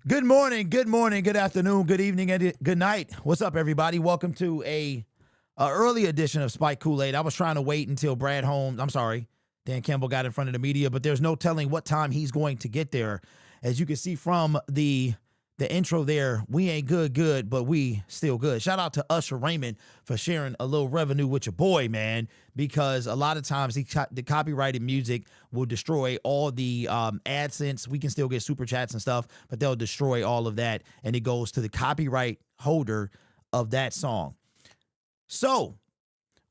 Good morning, good afternoon, good evening, and good night. What's up, everybody? Welcome to a early edition of Spike Kool-Aid. I was trying to wait until Dan Campbell got in front of the media, but there's no telling what time he's going to get there. As you can see from the intro there, we ain't good, but we still good. Shout out to Usher Raymond for sharing a little revenue with your boy, man, because a lot of times the copyrighted music will destroy all the AdSense. We can still get super chats and stuff, but they'll destroy all of that, and it goes to the copyright holder of that song. So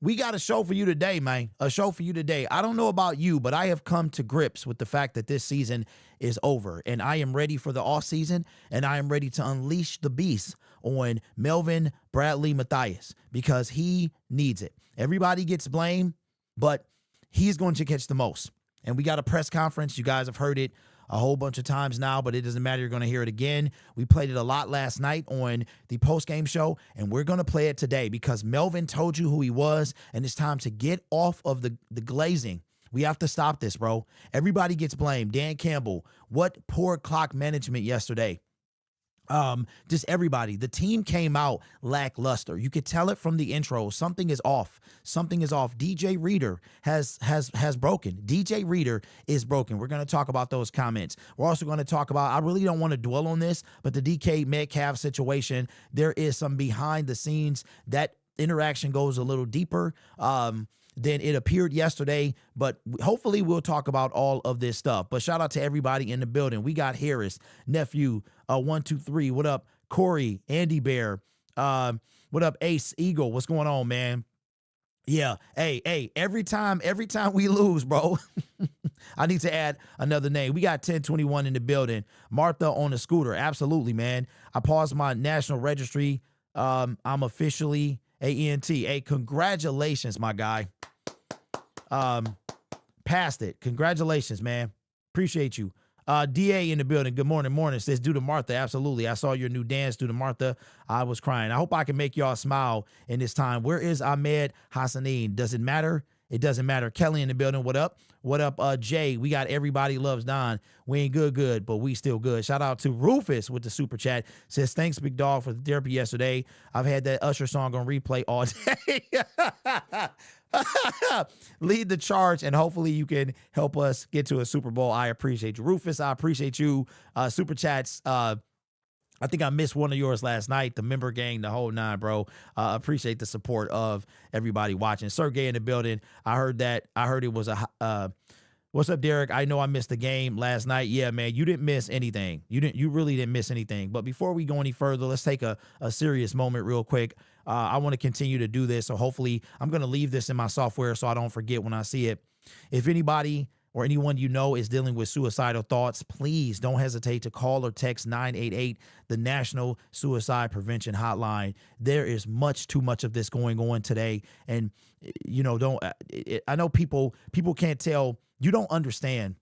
we got a show for you today, man. A show for you today. I don't know about you, but I have come to grips with the fact that this season is over, and I am ready for the off season, and I am ready to unleash the beast on Melvin Bradley Mathias because he needs it. Everybody gets blamed, but he's going to catch the most. And we got a press conference. You guys have heard it a whole bunch of times now, but it doesn't matter. You're going to hear it again. We played it a lot last night on the post-game show, and we're going to play it today because Melvin told you who he was, and it's time to get off of the glazing. We have to stop this, bro. Everybody gets blamed. Dan Campbell, what poor clock management yesterday. Just everybody. The team came out lackluster. You could tell it from the intro. Something is off. Something is off. DJ Reader has broken. DJ Reader is broken. We're going to talk about those comments. We're also going to talk about, I really don't want to dwell on this, but the DK Metcalf situation, there is some behind the scenes. That interaction goes a little deeper than it appeared yesterday, but hopefully we'll talk about all of this stuff. But shout out to everybody in the building. We got Harris, Nephew, 123. What up, Corey, Andy Bear? What up, Ace Eagle? What's going on, man? Yeah, hey, every time we lose, bro, I need to add another name. We got 1021 in the building. Martha on the scooter. Absolutely, man. I paused my national registry. I'm officially ANT. Hey, congratulations, my guy. Passed it. Congratulations, man. Appreciate you. DA in the building. Good morning. Says, due to Martha. Absolutely. I saw your new dance due to Martha. I was crying. I hope I can make y'all smile in this time. Where is Ahmed Hassanin? Does it matter? It doesn't matter. Kelly in the building. What up? What up, Jay? We got Everybody Loves Don. We ain't good, but we still good. Shout out to Rufus with the super chat. Says, thanks, big dog, for the therapy yesterday. I've had that Usher song on replay all day. Lead the charge, and hopefully you can help us get to a Super Bowl. I appreciate you. Rufus, I appreciate you. Super chats. I think I missed one of yours last night, the member gang, the whole nine, bro. Appreciate the support of everybody watching. Sergey in the building. I heard it was what's up, Derek? I know I missed the game last night. Yeah, man, you didn't miss anything. You really didn't miss anything. But before we go any further, let's take a serious moment real quick. I want to continue to do this. So hopefully I'm going to leave this in my software so I don't forget when I see it. If anybody or anyone you know is dealing with suicidal thoughts, please don't hesitate to call or text 988, the National Suicide Prevention Hotline. There is too much of this going on today. And, I know people can't tell. You don't understand.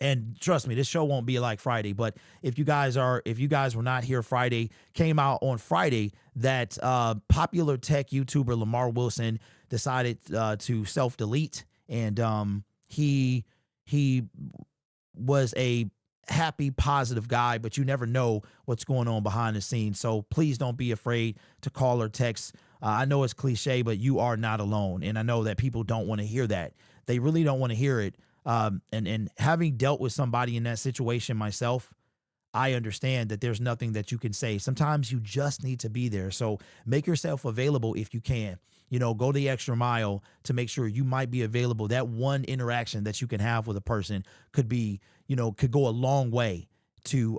And trust me, this show won't be like Friday, but if you guys were not here Friday, came out on Friday that popular tech YouTuber Lamar Wilson decided to self-delete, and he was a happy, positive guy, but you never know what's going on behind the scenes. So please don't be afraid to call or text. I know it's cliche, but you are not alone. And I know that people don't want to hear that. They really don't want to hear it. And having dealt with somebody in that situation myself, I understand that there's nothing that you can say. Sometimes you just need to be there. So make yourself available if you can. Go the extra mile to make sure you might be available. That one interaction that you can have with a person could go a long way to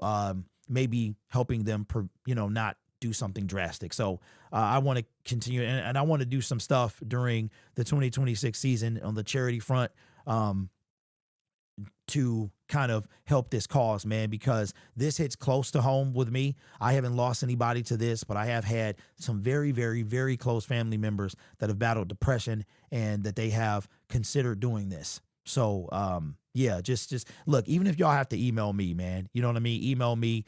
maybe helping them, not do something drastic. So I want to continue, and I want to do some stuff during the 2026 season on the charity front to kind of help this cause, man, because this hits close to home with me. I haven't lost anybody to this, but I have had some very, very, very close family members that have battled depression and that they have considered doing this. So, yeah, just look, even if y'all have to email me, man, you know what I mean? Email me.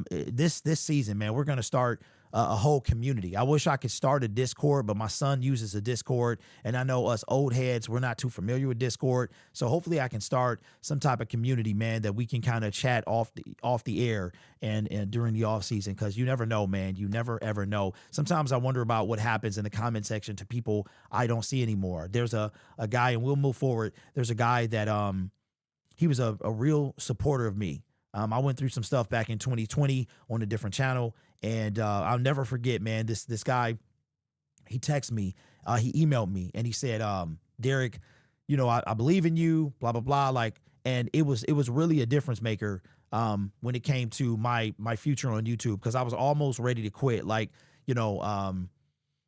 This season, man, we're going to start a whole community. I wish I could start a Discord, but my son uses a Discord, and I know us old heads, we're not too familiar with Discord. So hopefully I can start some type of community, man, that we can kind of chat off the air and during the off season, because you never know, man. You never ever know. Sometimes I wonder about what happens in the comment section to people I don't see anymore. There's a guy, and we'll move forward. There's a guy that he was a real supporter of me. I went through some stuff back in 2020 on a different channel, and I'll never forget, man, this guy, he texted me, he emailed me, and he said, Derek, you know, I believe in you, blah, blah, blah. Like, and it was really a difference maker when it came to my future on YouTube, because I was almost ready to quit. Like, you know,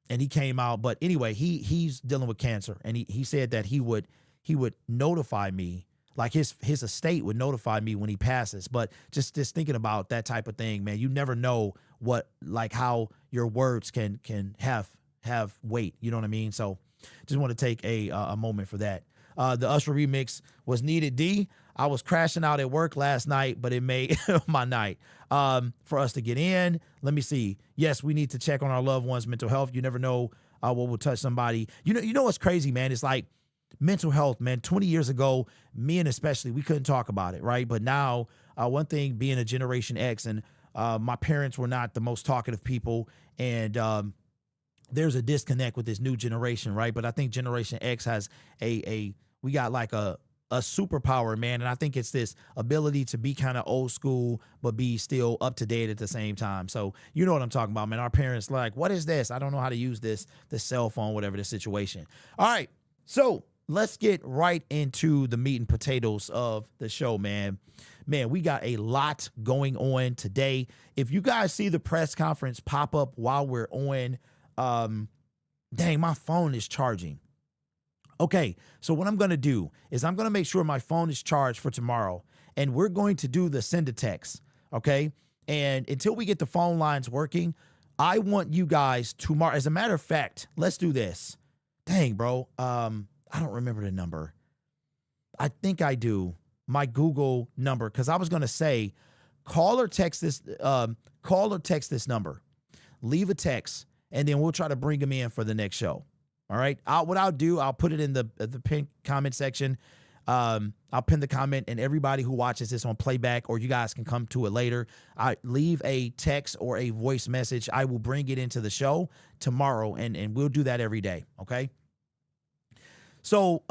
and he came out, but anyway, he's dealing with cancer, and he said that he would notify me. Like his estate would notify me when he passes. But just thinking about that type of thing, man, you never know how your words can have weight. You know what I mean? So just want to take a moment for that. The Usher remix was needed. D, I was crashing out at work last night, but it made my night. For us to get in, let me see. Yes, we need to check on our loved ones' mental health. You never know what will touch somebody. You know what's crazy, man? It's like, mental health, man, 20 years ago, me and especially, we couldn't talk about it, right? But now, one thing being a Generation X, and my parents were not the most talkative people, and there's a disconnect with this new generation, right? But I think Generation X has we got like a superpower, man, and I think it's this ability to be kind of old school, but be still up to date at the same time. So you know what I'm talking about, man. Our parents like, what is this? I don't know how to use this cell phone, whatever the situation. All right, so let's get right into the meat and potatoes of the show, man. Man, we got a lot going on today. If you guys see the press conference pop up while we're on, dang, my phone is charging. Okay, so what I'm going to do is I'm going to make sure my phone is charged for tomorrow, and we're going to do the send a text, okay? And until we get the phone lines working, I want you guys tomorrow. As a matter of fact, let's do this. Dang, bro. I don't remember the number. I think I do. My Google number, because I was going to say, call or text this number. Leave a text, and then we'll try to bring them in for the next show. All right? What I'll do, I'll put it in the pinned comment section. I'll pin the comment, and everybody who watches this on playback, or you guys can come to it later, I leave a text or a voice message. I will bring it into the show tomorrow, and we'll do that every day, okay? So,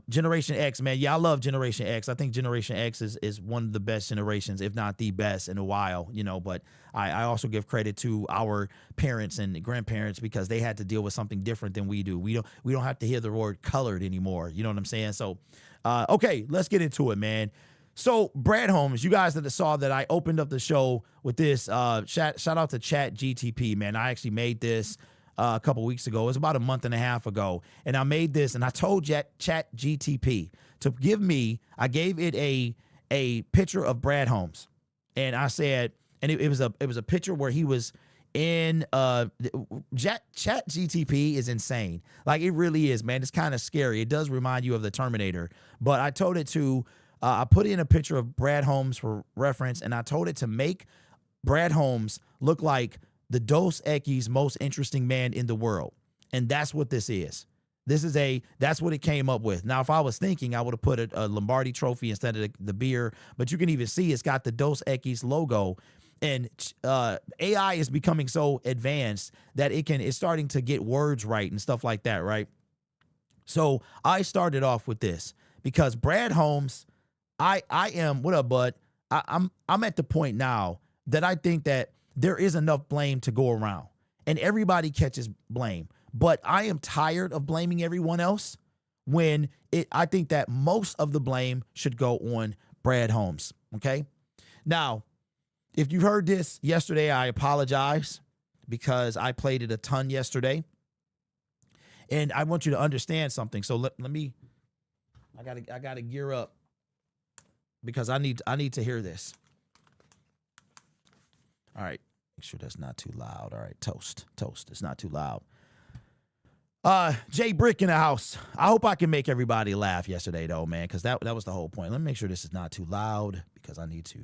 Generation X, man. Yeah, I love Generation X. I think Generation X is one of the best generations, if not the best in a while, you know, but I also give credit to our parents and grandparents, because they had to deal with something different than we do. We don't have to hear the word colored anymore. You know what I'm saying? So, okay, let's get into it, man. So, Brad Holmes, you guys that saw that I opened up the show with this, shout out to Chat GTP, man. I actually made this a couple weeks ago. It was about a month and a half ago. And I made this, and I told Chat GTP to give me, I gave it a picture of Brad Holmes. And I said, and it was a picture where he was in, Chat GTP is insane. Like, it really is, man. It's kind of scary. It does remind you of the Terminator. But I told it to, I put in a picture of Brad Holmes for reference, and I told it to make Brad Holmes look like the Dos Equis most interesting man in the world. And that's what this is. That's what it came up with. Now, if I was thinking, I would have put a Lombardi trophy instead of the beer, but you can even see it's got the Dos Equis logo. And AI is becoming so advanced that it's starting to get words right and stuff like that, right? So I started off with this because Brad Holmes, I am, what up, bud? I'm at the point now that I think that there is enough blame to go around, and everybody catches blame. But I am tired of blaming everyone else when I think that most of the blame should go on Brad Holmes. Okay. Now, if you heard this yesterday, I apologize, because I played it a ton yesterday, and I want you to understand something. So let me, I gotta gear up, because I need to hear this. All right. Make sure that's not too loud. All right. Toast. It's not too loud. Jay Brick in the house. I hope I can make everybody laugh yesterday, though, man, because that was the whole point. Let me make sure this is not too loud, because I need to.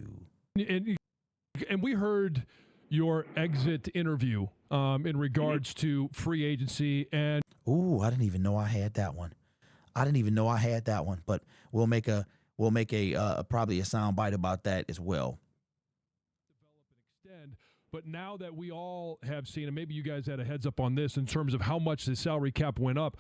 And we heard your exit interview in regards to free agency. And Ooh, I didn't even know I had that one. But we'll make a probably a sound bite about that as well. develop and extend. But now that we all have seen, and maybe you guys had a heads up on this in terms of how much the salary cap went up,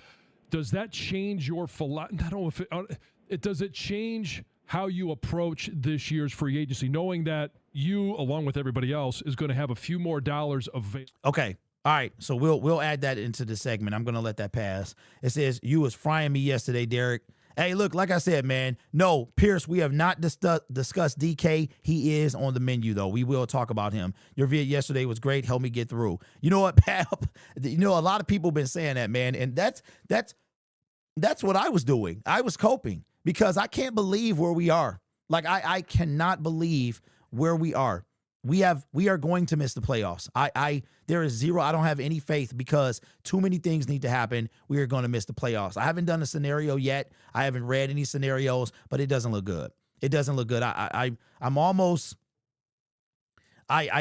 does that change your philosophy? I don't know if does it change how you approach this year's free agency, knowing that you, along with everybody else, is going to have a few more dollars available? Okay. All right. So we'll add that into the segment. I'm going to let that pass. It says, you was frying me yesterday, Derek. Hey, look, like I said, man, no, Pierce, we have not discussed DK. He is on the menu, though. We will talk about him. Your vid yesterday was great. Help me get through. You know what, Pap? You know, a lot of people been saying that, man, and that's what I was doing. I was coping because I can't believe where we are. Like, I cannot believe where we are. We are going to miss the playoffs. There is zero. I don't have any faith because too many things need to happen. We are going to miss the playoffs. I haven't done a scenario yet. I haven't read any scenarios, but it doesn't look good. It doesn't look good. I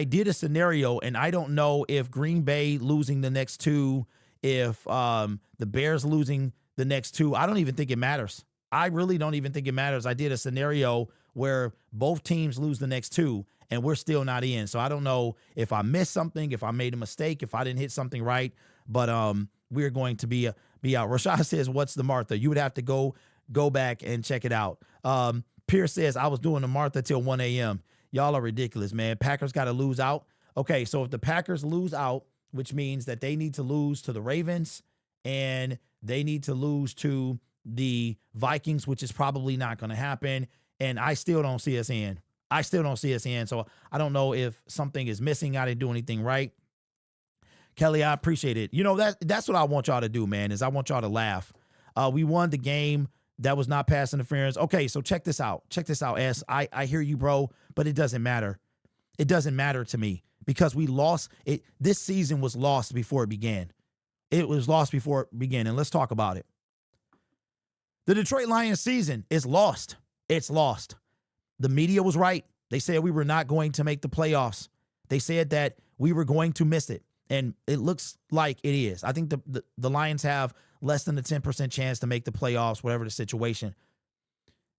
did a scenario, and I don't know if Green Bay losing the next two, if the Bears losing the next two. I don't even think it matters. I really don't even think it matters. I did a scenario where both teams lose the next two, and we're still not in. So I don't know if I missed something, if I made a mistake, if I didn't hit something right. But we're going to be out. Rashad says, "What's the Martha?" You would have to go back and check it out. Pierce says, "I was doing the Martha till 1 a.m. Y'all are ridiculous, man. Packers got to lose out. Okay, so if the Packers lose out, which means that they need to lose to the Ravens and they need to lose to the Vikings, which is probably not going to happen. And I still don't see us in. So I don't know if something is missing. I didn't do anything right. Kelly, I appreciate it. You know, that's what I want y'all to do, man, is I want y'all to laugh. We won the game. That was not pass interference. Okay, so check this out. S. I hear you, bro, but it doesn't matter. It doesn't matter to me because we lost it. This season was lost before it began. It was lost before it began, and let's talk about it. The Detroit Lions season is lost. It's lost. The media was right. They said we were not going to make the playoffs. They said that we were going to miss it, and it looks like it is. I think the Lions have less than a 10% chance to make the playoffs, whatever the situation.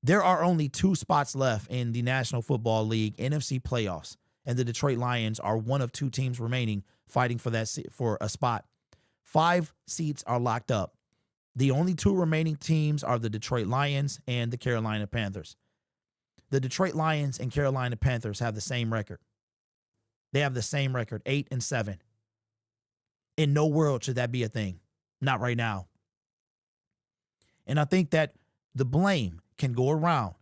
There are only 2 spots left in the National Football League NFC playoffs, and the Detroit Lions are one of 2 teams remaining fighting for a spot. 5 seats are locked up. The only 2 remaining teams are the Detroit Lions and the Carolina Panthers. The Detroit Lions and Carolina Panthers have the same record. They have the same record, 8-7. In no world should that be a thing. Not right now. And I think that the blame can go around.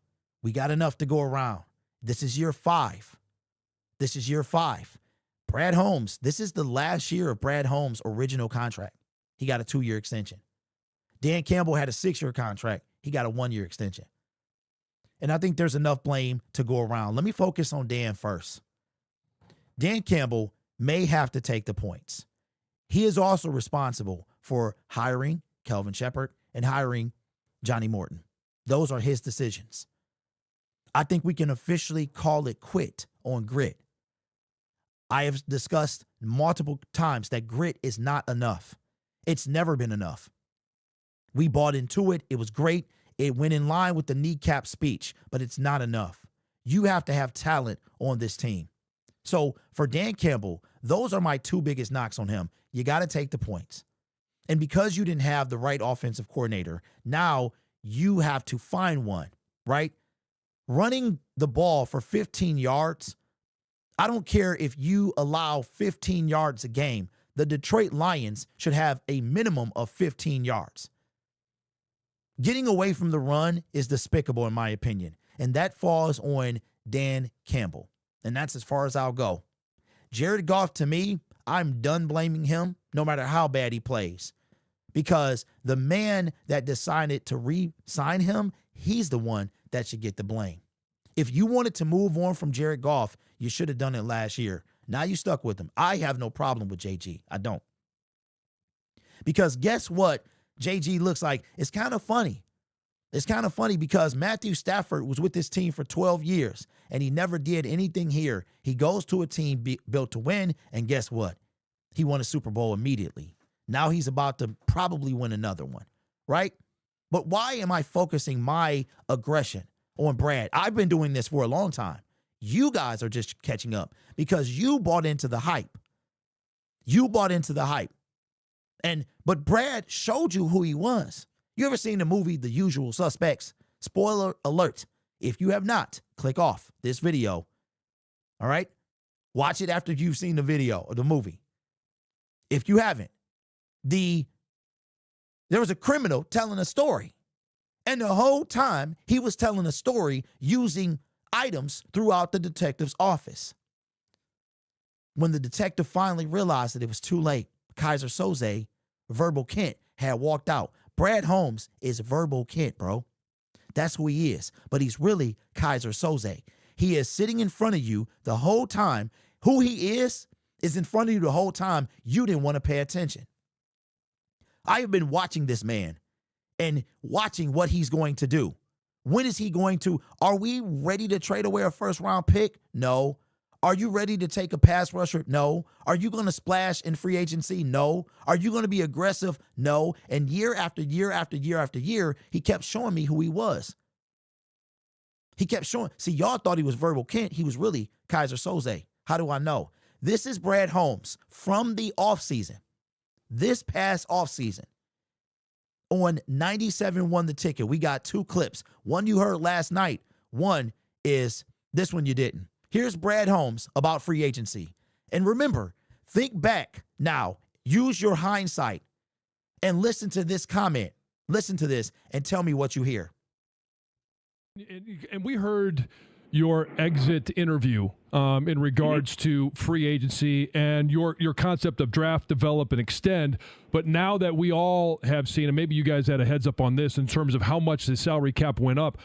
We got enough to go around. This is year 5. Brad Holmes, this is the last year of Brad Holmes' original contract. He got a 2-year extension. Dan Campbell had a 6-year contract. He got a 1-year extension. And I think there's enough blame to go around. Let me focus on Dan first. Dan Campbell may have to take the points. He is also responsible for hiring Kelvin Shepard and hiring Johnny Morton. Those are his decisions. I think we can officially call it quit on grit. I have discussed multiple times that grit is not enough. It's never been enough. We bought into it. It was great. It went in line with the kneecap speech, but it's not enough. You have to have talent on this team. So for Dan Campbell, those are my 2 biggest knocks on him. You got to take the points. And because you didn't have the right offensive coordinator, now you have to find one, right? Running the ball for 15 yards, I don't care if you allow 15 yards a game. The Detroit Lions should have a minimum of 15 yards. Getting away from the run is despicable in my opinion, and that falls on Dan Campbell, and that's as far as I'll go. Jared Goff, to me, I'm done blaming him no matter how bad he plays because the man that decided to re-sign him, he's the one that should get the blame. If you wanted to move on from Jared Goff, you should have done it last year. Now you stuck with him. I have no problem with JG. I don't. Because guess what JG looks like? It's kind of funny. It's kind of funny because Matthew Stafford was with this team for 12 years, and he never did anything here. He goes to a team built to win, and guess what? He won a Super Bowl immediately. Now he's about to probably win another one, right? But why am I focusing my aggression on Brad? I've been doing this for a long time. You guys are just catching up because you bought into the hype. You bought into the hype. But Brad showed you who he was. You ever seen the movie The Usual Suspects? Spoiler alert. If you have not, click off this video. All right? Watch it after you've seen the video or the movie. If you haven't, there was a criminal telling a story. And the whole time he was telling a story using items throughout the detective's office. When the detective finally realized that it was too late, Kaiser Soze, Verbal Kent, had walked out. Brad Holmes is Verbal Kent, bro. That's who he is. But he's really Kaiser Soze. He is sitting in front of you the whole time. Who he is in front of you the whole time. You didn't want to pay attention. I have been watching this man and watching what he's going to do. When is he going to? Are we ready to trade away a first-round pick? No. Are you ready to take a pass rusher? No. Are you going to splash in free agency? No. Are you going to be aggressive? No. And year after year after year after year, he kept showing me who he was. He kept showing. See, y'all thought he was Verbal Kent. He was really Kaiser Soze. How do I know? This is Brad Holmes from the offseason. This past offseason. On 97 Won the Ticket, we got two clips. One you heard last night. One is this one you didn't. Here's Brad Holmes about free agency. And remember, think back now. Use your hindsight and listen to this comment. Listen to this and tell me what you hear. And we heard your exit interview in regards to free agency and your concept of draft, develop, and extend. But now that we all have seen, and maybe you guys had a heads up on this in terms of how much the salary cap went up,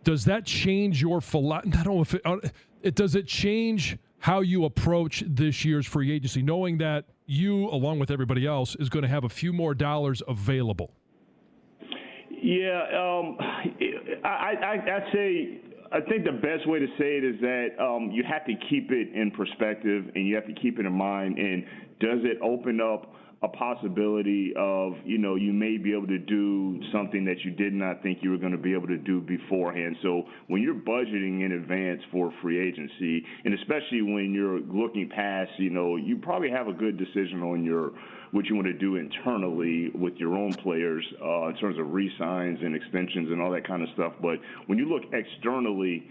does that change your philosophy? I don't know if does it change how you approach this year's free agency, knowing that you, along with everybody else, is going to have a few more dollars available? Yeah, I'd say I think the best way to say it is that you have to keep it in perspective and you have to keep it in mind. And does it open up a possibility of, you may be able to do something that you did not think you were going to be able to do beforehand. So when you're budgeting in advance for free agency, and especially when you're looking past, you probably have a good decision on what you want to do internally with your own players in terms of re-signs and extensions and all that kind of stuff. But when you look externally,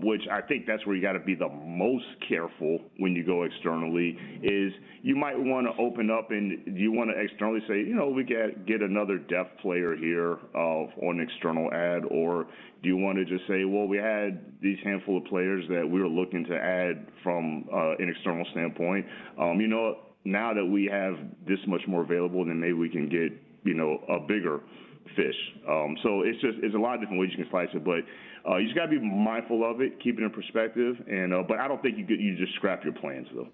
which I think that's where you got to be the most careful when you go externally, is you might want to open up and you want to externally say, we get another depth player here on an external ad, or do you want to just say, well, we had these handful of players that we were looking to add from an external standpoint. Now that we have this much more available, then maybe we can get, a bigger fish. So it's a lot of different ways you can slice it, but you just got to be mindful of it, keep it in perspective, but I don't think you just scrap your plans, though.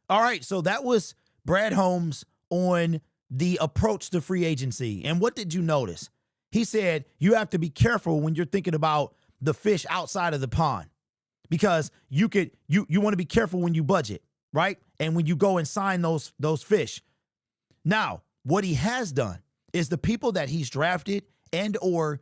All right, so that was Brad Holmes on the approach to free agency. And what did you notice? He said you have to be careful when you're thinking about the fish outside of the pond, because you want to be careful when you budget, right? And when you go and sign those fish. Now, what he has done is the people that he's drafted and or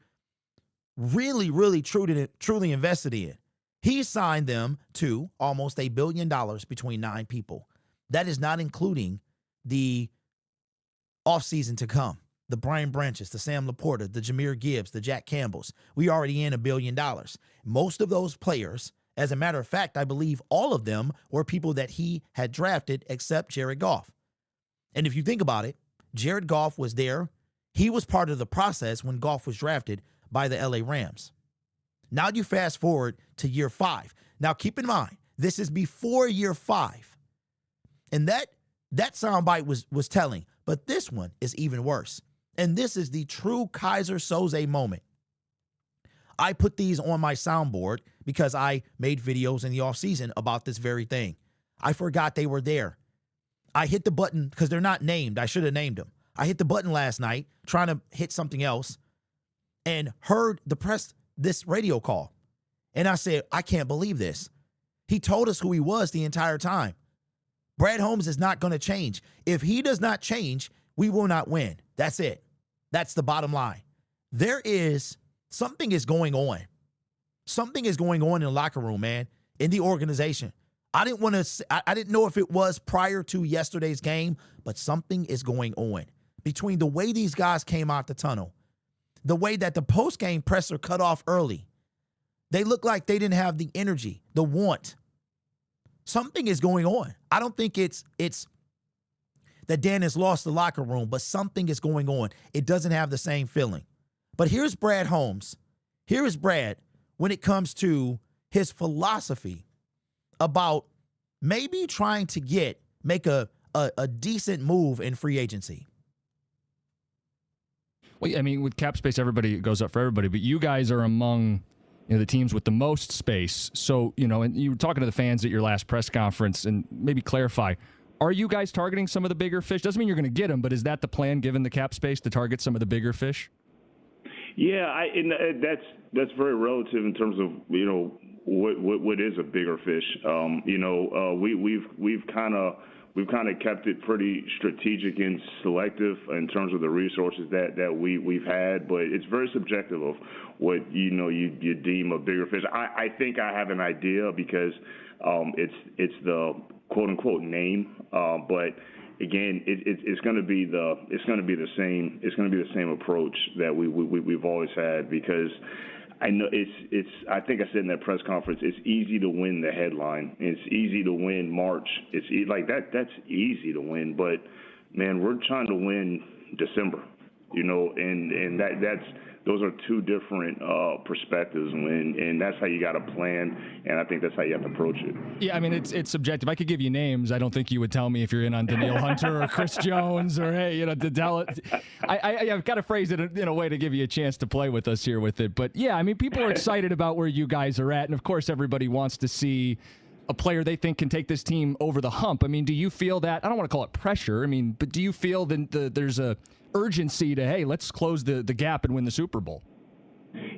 really, really truly invested in, he signed them to almost $1 billion between 9 people. That is not including the offseason to come. The Brian Branches, the Sam Laporta, the Jahmyr Gibbs, the Jack Campbells. We already in $1 billion. Most of those players, as a matter of fact, I believe all of them were people that he had drafted except Jared Goff. And if you think about it, Jared Goff was there. He was part of the process when Goff was drafted by the LA Rams. Now you fast forward to year 5. Now keep in mind, this is before year 5. And that soundbite was telling, but this one is even worse. And this is the true Kaiser Soze moment. I put these on my soundboard because I made videos in the offseason about this very thing. I forgot they were there. I hit the button because they're not named. I should have named them. I hit the button last night trying to hit something else and heard this radio call. And I said, I can't believe this. He told us who he was the entire time. Brad Holmes is not going to change. If he does not change, we will not win. That's it. That's the bottom line. Something is going on. Something is going on in the locker room, man, in the organization. I didn't know if it was prior to yesterday's game, but something is going on between the way these guys came out the tunnel, the way that the post-game presser cut off early. They look like they didn't have the energy, the want. Something is going on. I don't think it's that Dan has lost the locker room, but something is going on. It doesn't have the same feeling. But here's Brad Holmes. Here is Brad when it comes to his philosophy about maybe trying to make a decent move in free agency. Well, I mean, with cap space, everybody goes up for everybody, but you guys are among the teams with the most space. So, and you were talking to the fans at your last press conference, and maybe clarify, are you guys targeting some of the bigger fish? Doesn't mean you're going to get them, but is that the plan, given the cap space, to target some of the bigger fish? Yeah, that's very relative in terms of what is a bigger fish. We've kind of kept it pretty strategic and selective in terms of the resources that we've had, but it's very subjective of what you deem a bigger fish. I think I have an idea because it's the quote unquote name, but again, it's going to be the same approach that we've always had, because I know I think I said in that press conference, it's easy to win the headline. It's easy to win March. It's like that's easy to win, but man, we're trying to win December, and those are two different perspectives, and that's how you got to plan, and I think that's how you have to approach it. Yeah, I mean, it's subjective. I could give you names. I don't think you would tell me if you're in on Danielle Hunter or Chris Jones or, hey, to tell it. I've got to phrase it in a way to give you a chance to play with us here with it. But, yeah, I mean, people are excited about where you guys are at, and, of course, everybody wants to see a player they think can take this team over the hump. I mean, do you feel that? I don't want to call it pressure. I mean, but do you feel that there's a urgency to, hey, let's close the gap and win the Super Bowl?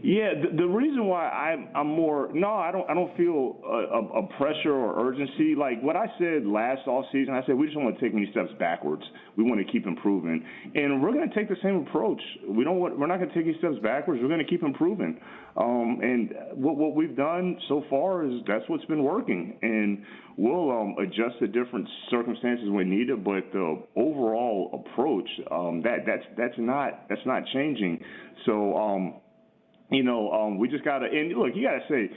Yeah, the reason why I'm more I don't feel a pressure or urgency. Like what I said last offseason, I said we just don't want to take any steps backwards. We want to keep improving, and we're going to take the same approach. We're not going to take any steps backwards. We're going to keep improving. And what we've done so far is that's what's been working, and we'll adjust to different circumstances when needed. But the overall approach that's not changing. So. We just got to – and, look, you got to say,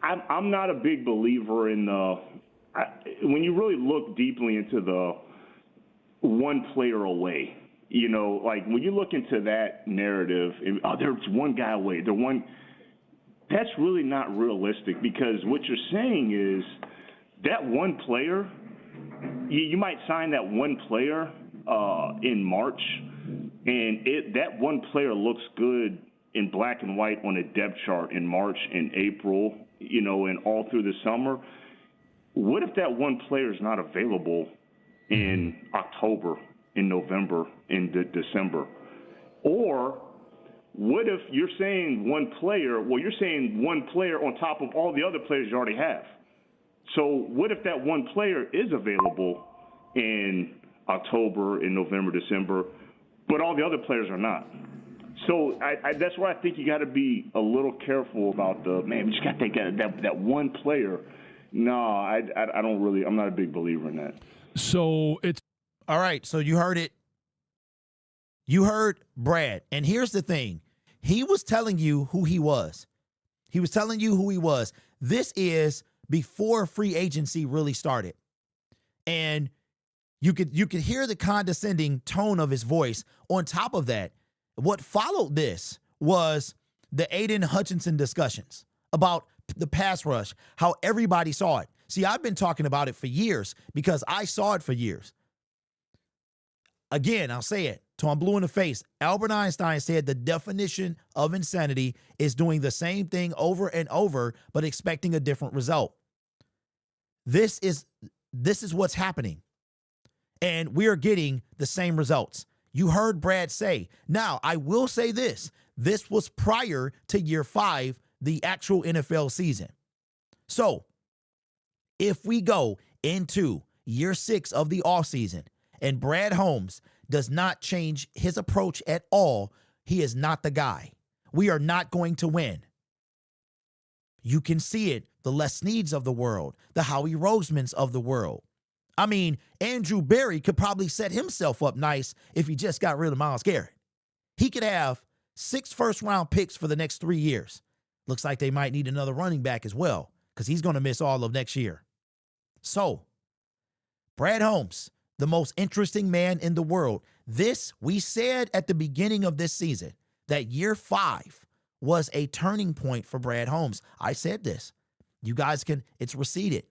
I'm not a big believer in when you really look deeply into the one player away, like when you look into that narrative, there's one guy away. That's really not realistic, because what you're saying is that one player, you might sign that one player in March, and that one player looks good in black and white on a depth chart in March and April, and all through the summer. What if that one player is not available in October, in November, in December? Or what if you're saying one player, you're saying one player on top of all the other players you already have. So what if that one player is available in October, in November, December, but all the other players are not? So that's why I think you got to be a little careful about we just got to take that one player. No, I don't really. I'm not a big believer in that. So it's all right. So you heard it. You heard Brad, and here's the thing: he was telling you who he was. He was telling you who he was. This is before free agency really started, and you could hear the condescending tone of his voice. On top of that, what followed this was the Aiden Hutchinson discussions about the pass rush, how everybody saw it. See, I've been talking about it for years because I saw it for years. Again, I'll say it till I'm blue in the face. Albert Einstein said the definition of insanity is doing the same thing over and over, but expecting a different result. This is what's happening. And we are getting the same results. You heard Brad say. Now, I will say this. This was prior to year 5, the actual NFL season. So, if we go into year 6 of the offseason, and Brad Holmes does not change his approach at all, he is not the guy. We are not going to win. You can see it, the Les Sneads of the world, the Howie Rosemans of the world. I mean, Andrew Berry could probably set himself up nice if he just got rid of Myles Garrett. He could have 6 first-round picks for the next 3 years. Looks like they might need another running back as well, because he's going to miss all of next year. So, Brad Holmes, the most interesting man in the world. This, we said at the beginning of this season, that year 5 was a turning point for Brad Holmes. I said this. You guys can, it's receded.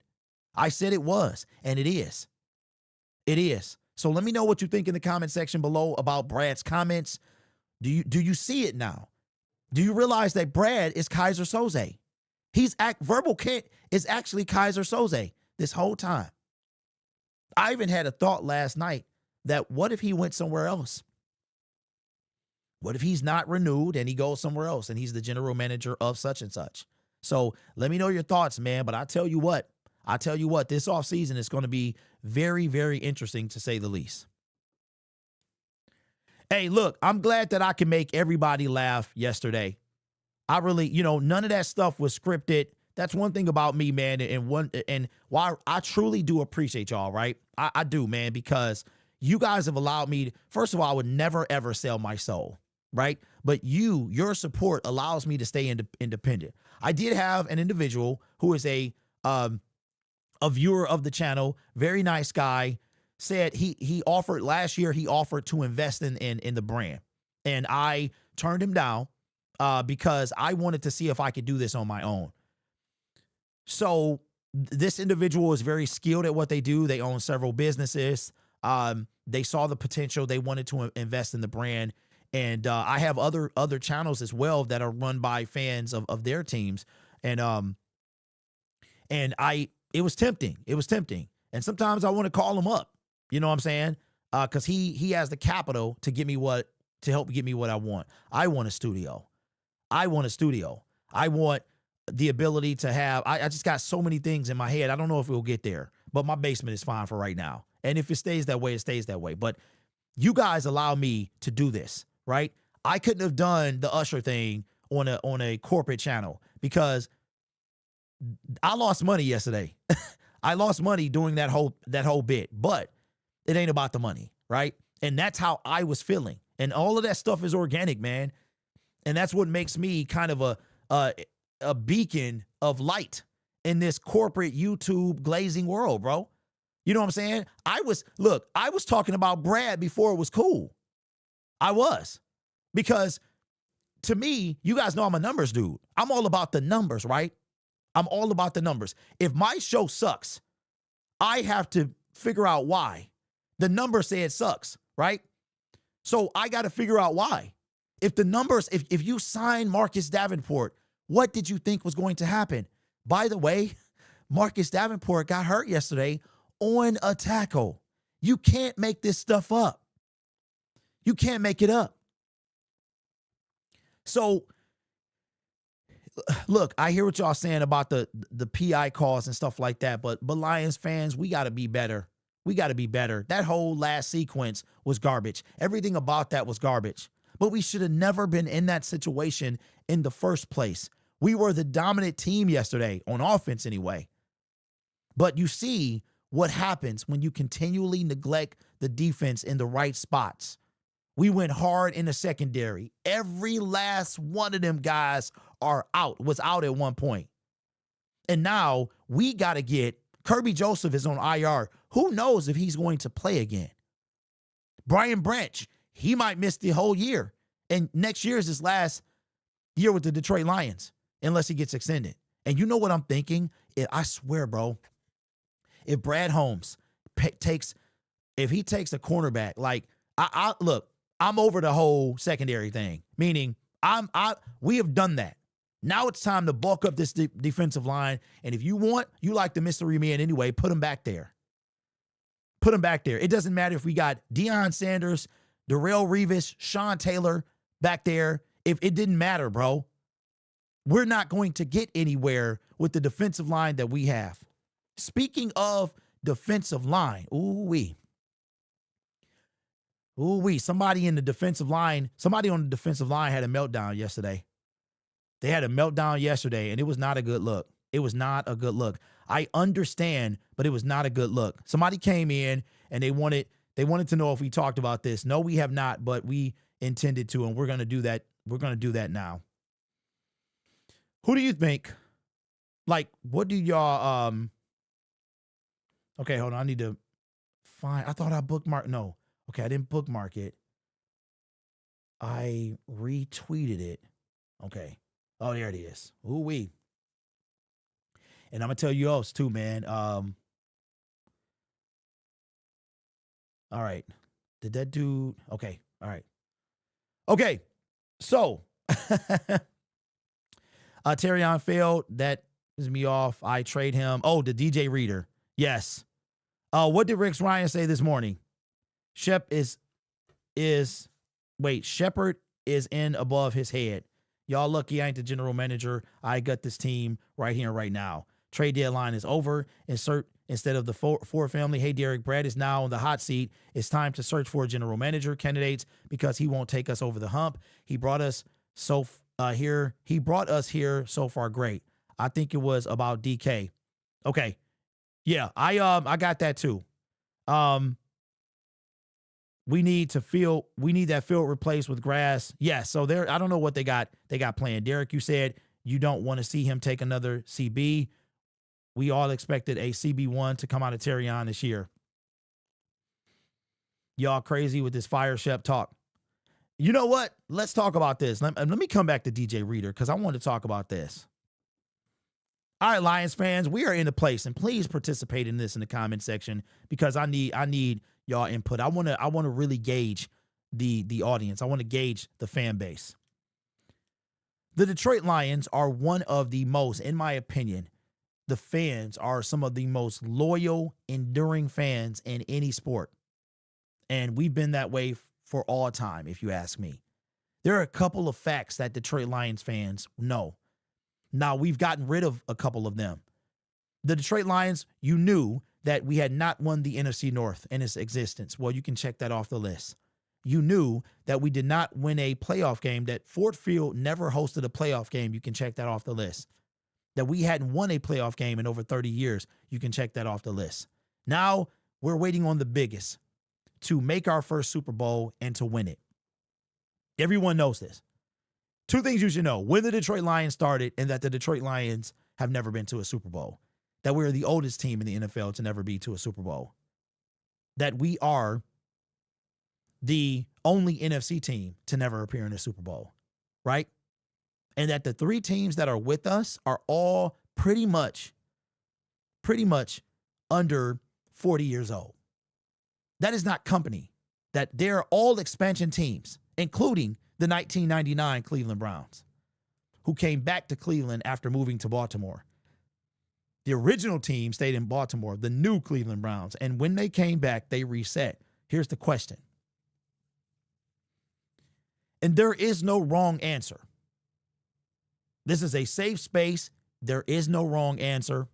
I said it was, and it is. It is. So let me know what you think in the comment section below about Brad's comments. Do you see it now? Do you realize that Brad is Kaiser Soze? Verbal Kent is actually Kaiser Soze this whole time. I even had a thought last night that what if he went somewhere else? What if he's not renewed and he goes somewhere else and he's the general manager of such and such? So let me know your thoughts, man. But I tell you what, this offseason is going to be very, very interesting to say the least. Hey, look, I'm glad that I can make everybody laugh yesterday. I really, none of that stuff was scripted. That's one thing about me, man. And why I truly do appreciate y'all, right? I do, man, because you guys have allowed me, first of all, I would never, ever sell my soul, right? But your support allows me to stay independent. I did have an individual who is a viewer of the channel, very nice guy, said he offered last year, he offered to invest in the brand. And I turned him down because I wanted to see if I could do this on my own. So this individual is very skilled at what they do. They own several businesses. They saw the potential. They wanted to invest in the brand. And I have other channels as well that are run by fans of their teams. And it was tempting. It was tempting. And sometimes I want to call him up. You know what I'm saying? Because he has the capital to help get me what I want. I want a studio. I want the ability to have, I just got so many things in my head. I don't know if we'll get there, but my basement is fine for right now. And if it stays that way, it stays that way. But you guys allow me to do this, right? I couldn't have done the Usher thing on a corporate channel because I lost money yesterday. I lost money doing that whole bit, but it ain't about the money, right? And that's how I was feeling. And all of that stuff is organic, man. And that's what makes me kind of a beacon of light in this corporate YouTube glazing world, bro. You know what I'm saying? I was talking about Brad before it was cool. I was. Because to me, you guys know I'm a numbers dude. I'm all about the numbers, right? I'm all about the numbers. If my show sucks, I have to figure out why. The numbers say it sucks, right? So I got to figure out why. If the numbers, if you sign Marcus Davenport, what did you think was going to happen? By the way, Marcus Davenport got hurt yesterday on a tackle. You can't make this stuff up. You can't make it up. So, look, I hear what y'all saying about the PI calls and stuff like that, but Lions fans, we got to be better. We got to be better. That whole last sequence was garbage. Everything about that was garbage. But we should have never been in that situation in the first place. We were the dominant team yesterday, on offense anyway. But you see what happens when you continually neglect the defense in the right spots. We went hard in the secondary. Every last one of them guys was out at one point. And now we got to get, Kirby Joseph is on IR. Who knows if he's going to play again? Brian Branch, he might miss the whole year. And next year is his last year with the Detroit Lions, unless he gets extended. And you know what I'm thinking? I swear, bro, if Brad Holmes takes a cornerback, like look, I'm over the whole secondary thing, meaning we have done that. Now it's time to bulk up this defensive line. And if you like the mystery man anyway, put him back there. Put him back there. It doesn't matter if we got Deion Sanders, Darrelle Revis, Sean Taylor back there. If it didn't matter, bro, we're not going to get anywhere with the defensive line that we have. Speaking of defensive line. Ooh-wee. Ooh-wee. Somebody on the defensive line had a meltdown yesterday. They had a meltdown yesterday, and it was not a good look. It was not a good look. I understand, but it was not a good look. Somebody came in, and they wanted to know if we talked about this. No, we have not, but we intended to, and we're going to do that. We're going to do that now. Who do you think, like, what do y'all, okay, hold on. I need to find, I thought I bookmarked, no. Okay, I didn't bookmark it. I retweeted it. Okay. Oh, there it is. Ooh-wee. And I'm going to tell you else too, man. All right. Did that dude? Okay. All right. Okay. So, Terrion failed. That is me off. I trade him. Oh, the DJ Reader. Yes. What did Rex Ryan say this morning? Shepard is in above his head. Y'all lucky I ain't the general manager. I got this team right here and right now. Trade deadline is over. Instead of the Ford family, hey, Derek, Brad is now on the hot seat. It's time to search for a general manager candidates because he won't take us over the hump. He brought us here. He brought us here so far. Great. I think it was about DK. Okay. Yeah, I got that too. We need that field replaced with grass. Yeah, so there, I don't know what they got planned. Derek, you said you don't want to see him take another CB. We all expected a CB1 to come out of Terrion this year. Y'all crazy with this fire Shep talk. You know what? Let's talk about this. Let me come back to DJ Reader because I want to talk about this. All right, Lions fans, we are in a place, and please participate in this in the comment section because I need y'all input. I want to really gauge the audience. I want to gauge the fan base. The Detroit Lions are one of the most, in my opinion, the fans are some of the most loyal, enduring fans in any sport. And we've been that way for all time, if you ask me. There are a couple of facts that Detroit Lions fans know. Now, we've gotten rid of a couple of them. The Detroit Lions, you knew that we had not won the NFC North in its existence. Well, you can check that off the list. You knew that we did not win a playoff game, that Ford Field never hosted a playoff game. You can check that off the list. That we hadn't won a playoff game in over 30 years. You can check that off the list. Now, we're waiting on the biggest to make our first Super Bowl and to win it. Everyone knows this. Two things you should know: when the Detroit Lions started and that the Detroit Lions have never been to a Super Bowl. That we're the oldest team in the NFL to never be to a Super Bowl. That we are the only NFC team to never appear in a Super Bowl, right? And that the three teams that are with us are all pretty much under 40 years old. That is not company. That they're all expansion teams, including the 1999 Cleveland Browns, who came back to Cleveland after moving to Baltimore. The original team stayed in Baltimore, the new Cleveland Browns. And when they came back, they reset. Here's the question. And there is no wrong answer. This is a safe space. There is no wrong answer.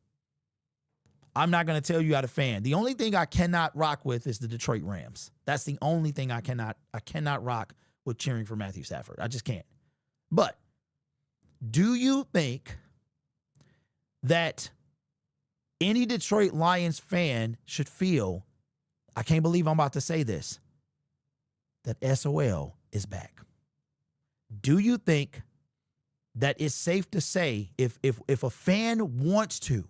I'm not going to tell you how to fan. The only thing I cannot rock with is the Detroit Rams. That's the only thing I cannot rock with cheering for Matthew Stafford. I just can't. But do you think that any Detroit Lions fan should feel, I can't believe I'm about to say this, that SOL is back? Do you think that it's safe to say if a fan wants to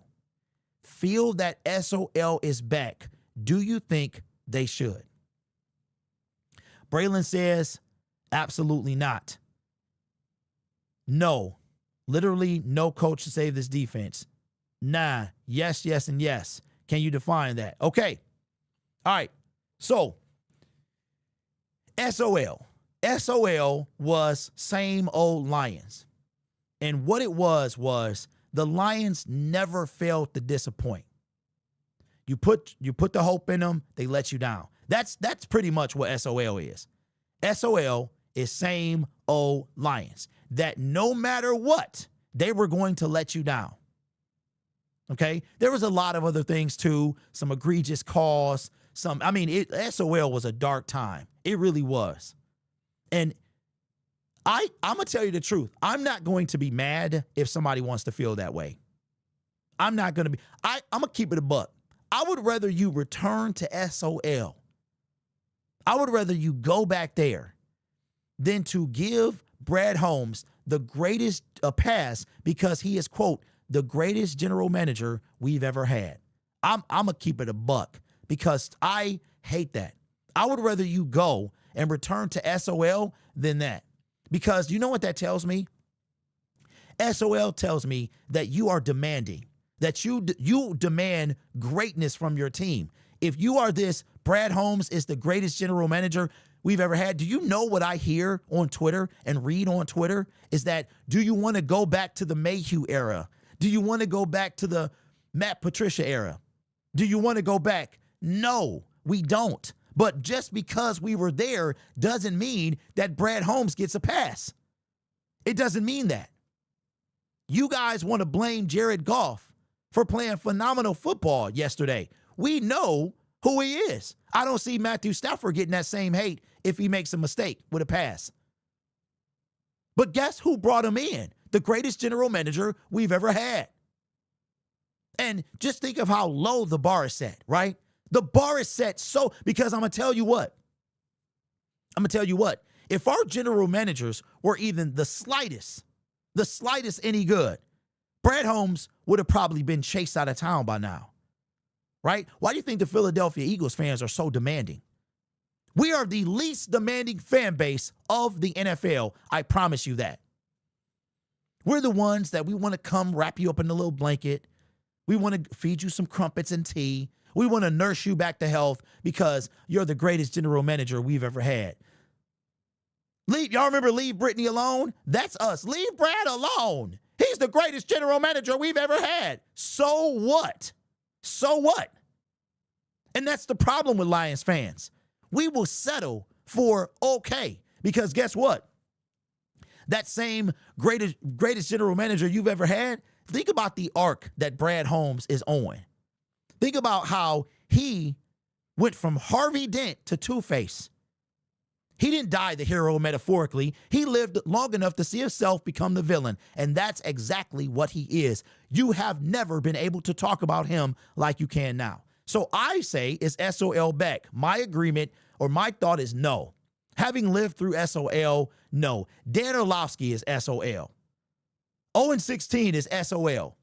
feel that SOL is back, do you think they should? Braylon says, absolutely not. No. Literally no coach to save this defense. Nah. Yes, yes, and yes. Can you define that? Okay. All right. So, SOL. SOL was same old Lions. And what it was the Lions never failed to disappoint. You put the hope in them, they let you down. That's pretty much what SOL is. SOL is same old Lions. That no matter what, they were going to let you down. Okay. There was a lot of other things too, some egregious calls, SOL was a dark time. It really was. And I'm going to tell you the truth. I'm not going to be mad if somebody wants to feel that way. I'm not going to be. I'm going to keep it a buck. I would rather you return to SOL. I would rather you go back there than to give Brad Holmes the greatest pass because he is, quote, the greatest general manager we've ever had. I'm going to keep it a buck because I hate that. I would rather you go and return to SOL than that. Because you know what that tells me? SOL tells me that you are demanding, that you demand greatness from your team. If you are this, Brad Holmes is the greatest general manager we've ever had. Do you know what I hear on Twitter and read on Twitter? Is that, do you want to go back to the Mayhew era? Do you want to go back to the Matt Patricia era? Do you want to go back? No, we don't. But just because we were there doesn't mean that Brad Holmes gets a pass. It doesn't mean that. You guys want to blame Jared Goff for playing phenomenal football yesterday. We know who he is. I don't see Matthew Stafford getting that same hate if he makes a mistake with a pass. But guess who brought him in? The greatest general manager we've ever had. And just think of how low the bar is set, right? The bar is set so, because I'm going to tell you what. If our general managers were even the slightest any good, Brad Holmes would have probably been chased out of town by now, right? Why do you think the Philadelphia Eagles fans are so demanding? We are the least demanding fan base of the NFL. I promise you that. We're the ones that we want to come wrap you up in a little blanket. We want to feed you some crumpets and tea. We want to nurse you back to health because you're the greatest general manager we've ever had. Y'all remember Leave Britney Alone? That's us. Leave Brad alone. He's the greatest general manager we've ever had. So what? So what? And that's the problem with Lions fans. We will settle for okay because guess what? That same greatest general manager you've ever had, think about the arc that Brad Holmes is on. Think about how he went from Harvey Dent to Two-Face. He didn't die the hero metaphorically. He lived long enough to see himself become the villain, and that's exactly what he is. You have never been able to talk about him like you can now. So I say, is SOL back? My agreement or my thought is no. Having lived through SOL, no. Dan Orlovsky is SOL. 0-16 is SOL.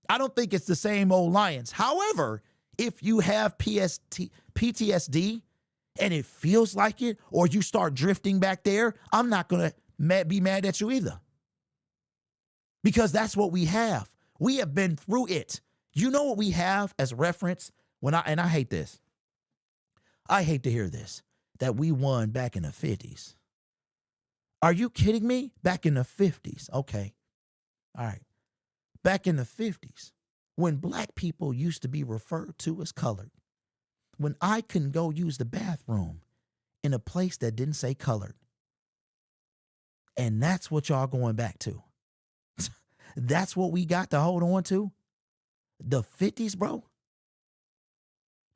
I don't think it's the same old Lions. However, if you have PTSD and it feels like it, or you start drifting back there, I'm not going to be mad at you either. Because that's what we have. We have been through it. You know what we have as reference? And I hate this. I hate to hear this, that we won back in the 50s. Are you kidding me? Back in the 50s. Okay. All right. Back in the 50s, when black people used to be referred to as colored, when I couldn't go use the bathroom in a place that didn't say colored. And that's what y'all going back to. That's what we got to hold on to. The 50s, bro.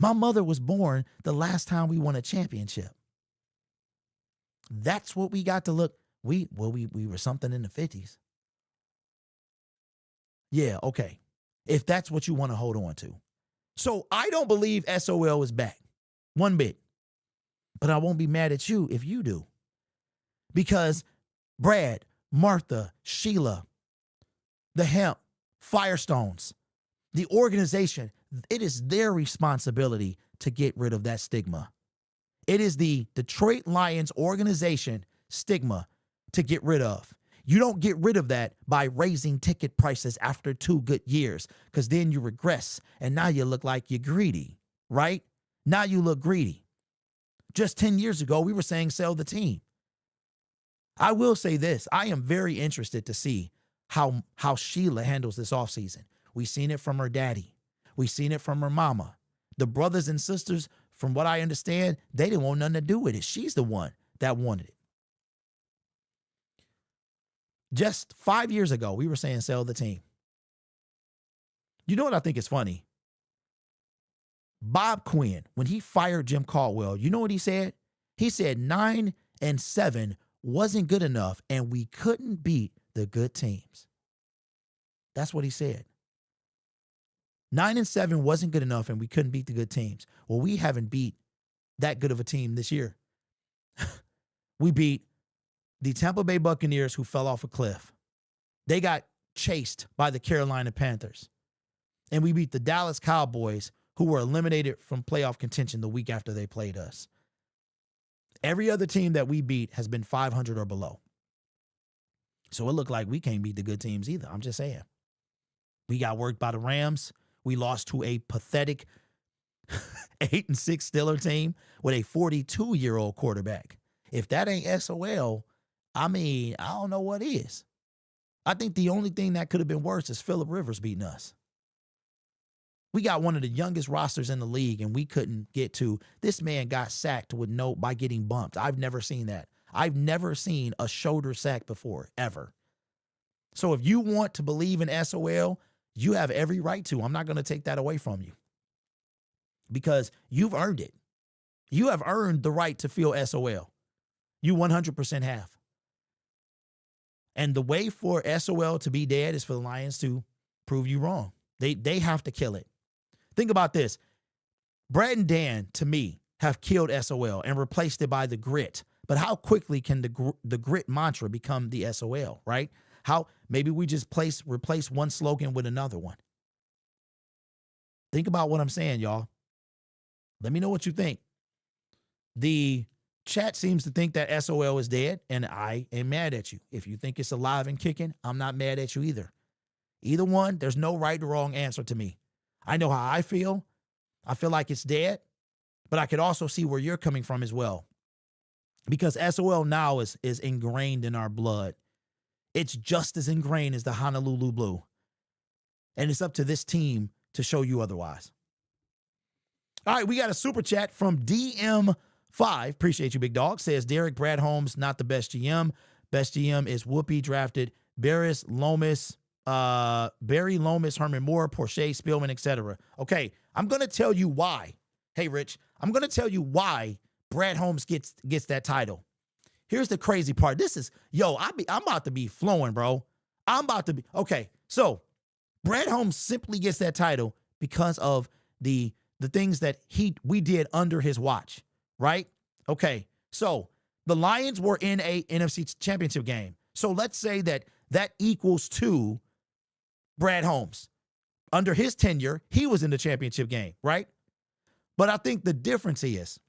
My mother was born the last time we won a championship. That's what we got to look. We were something in the 50s. Yeah, okay. If that's what you want to hold on to. So I don't believe SOL is back. One bit. But I won't be mad at you if you do. Because Brad, Martha, Sheila, the Hemp, Firestones, the organization, it is their responsibility to get rid of that stigma. It is the Detroit Lions organization stigma to get rid of. You don't get rid of that by raising ticket prices after 2 good years, because then you regress and now you look like you're greedy, right? Now you look greedy. Just 10 years ago, we were saying sell the team. I will say this. I am very interested to see how Sheila handles this offseason. We've seen it from her daddy. We've seen it from her mama. The brothers and sisters, from what I understand, they didn't want nothing to do with it. She's the one that wanted it. Just 5 years ago, we were saying sell the team. You know what I think is funny? Bob Quinn, when he fired Jim Caldwell, you know what he said? He said 9-7 wasn't good enough, and we couldn't beat the good teams. That's what he said. 9-7 wasn't good enough, and we couldn't beat the good teams. Well, we haven't beat that good of a team this year. We beat the Tampa Bay Buccaneers, who fell off a cliff. They got chased by the Carolina Panthers. And we beat the Dallas Cowboys, who were eliminated from playoff contention the week after they played us. Every other team that we beat has been 500 or below. So it looked like we can't beat the good teams either. I'm just saying. We got worked by the Rams. We lost to a pathetic 8-6 Steeler team with a 42-year-old quarterback. If that ain't SOL, I mean, I don't know what is. I think the only thing that could have been worse is Phillip Rivers beating us. We got one of the youngest rosters in the league, and we couldn't get to. This man got sacked by getting bumped. I've never seen that. I've never seen a shoulder sack before, ever. So if you want to believe in SOL, you have every right to. I'm not going to take that away from you because you've earned it. You have earned the right to feel SOL. You 100% have. And the way for SOL to be dead is for the Lions to prove you wrong. They have to kill it. Think about this. Brad and Dan, to me, have killed SOL and replaced it by the grit. But how quickly can the grit mantra become the SOL, right? How maybe we just replace one slogan with another one. Think about what I'm saying, y'all. Let me know what you think. The chat seems to think that SOL is dead, and I am mad at you. If you think it's alive and kicking, I'm not mad at you either. Either one, there's no right or wrong answer to me. I know how I feel. I feel like it's dead, but I could also see where you're coming from as well. Because SOL now is ingrained in our blood. It's just as ingrained as the Honolulu Blue. And it's up to this team to show you otherwise. All right, we got a super chat from DM5. Appreciate you, big dog. Says Derek Brad Holmes, not the best GM. Best GM is Whoopi, drafted Barry Lomas, Herman Moore, Porsche, Spielman, etc. Okay, I'm going to tell you why. Hey, Rich, I'm going to tell you why Brad Holmes gets that title. Here's the crazy part. This is, I'm about to be flowing, bro. Okay, so Brad Holmes simply gets that title because of the things that we did under his watch, right? Okay, so the Lions were in a NFC championship game. So let's say that equals to Brad Holmes. Under his tenure, he was in the championship game, right? But I think the difference is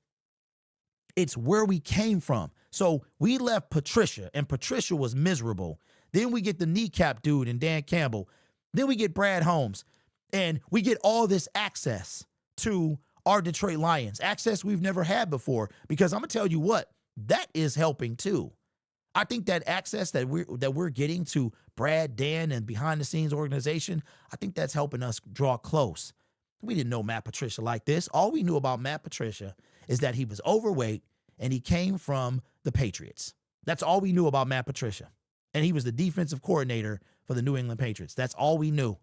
it's where we came from. So we left Patricia, and Patricia was miserable. Then we get the kneecap dude and Dan Campbell. Then we get Brad Holmes, and we get all this access to our Detroit Lions, access we've never had before. Because I'm gonna tell you what, that is helping too. I think that access that we're getting to Brad, Dan, and behind the scenes organization, I think that's helping us draw close. We didn't know Matt Patricia like this. All we knew about Matt Patricia is that he was overweight and he came from the Patriots. That's all we knew about Matt Patricia. And he was the defensive coordinator for the New England Patriots. That's all we knew.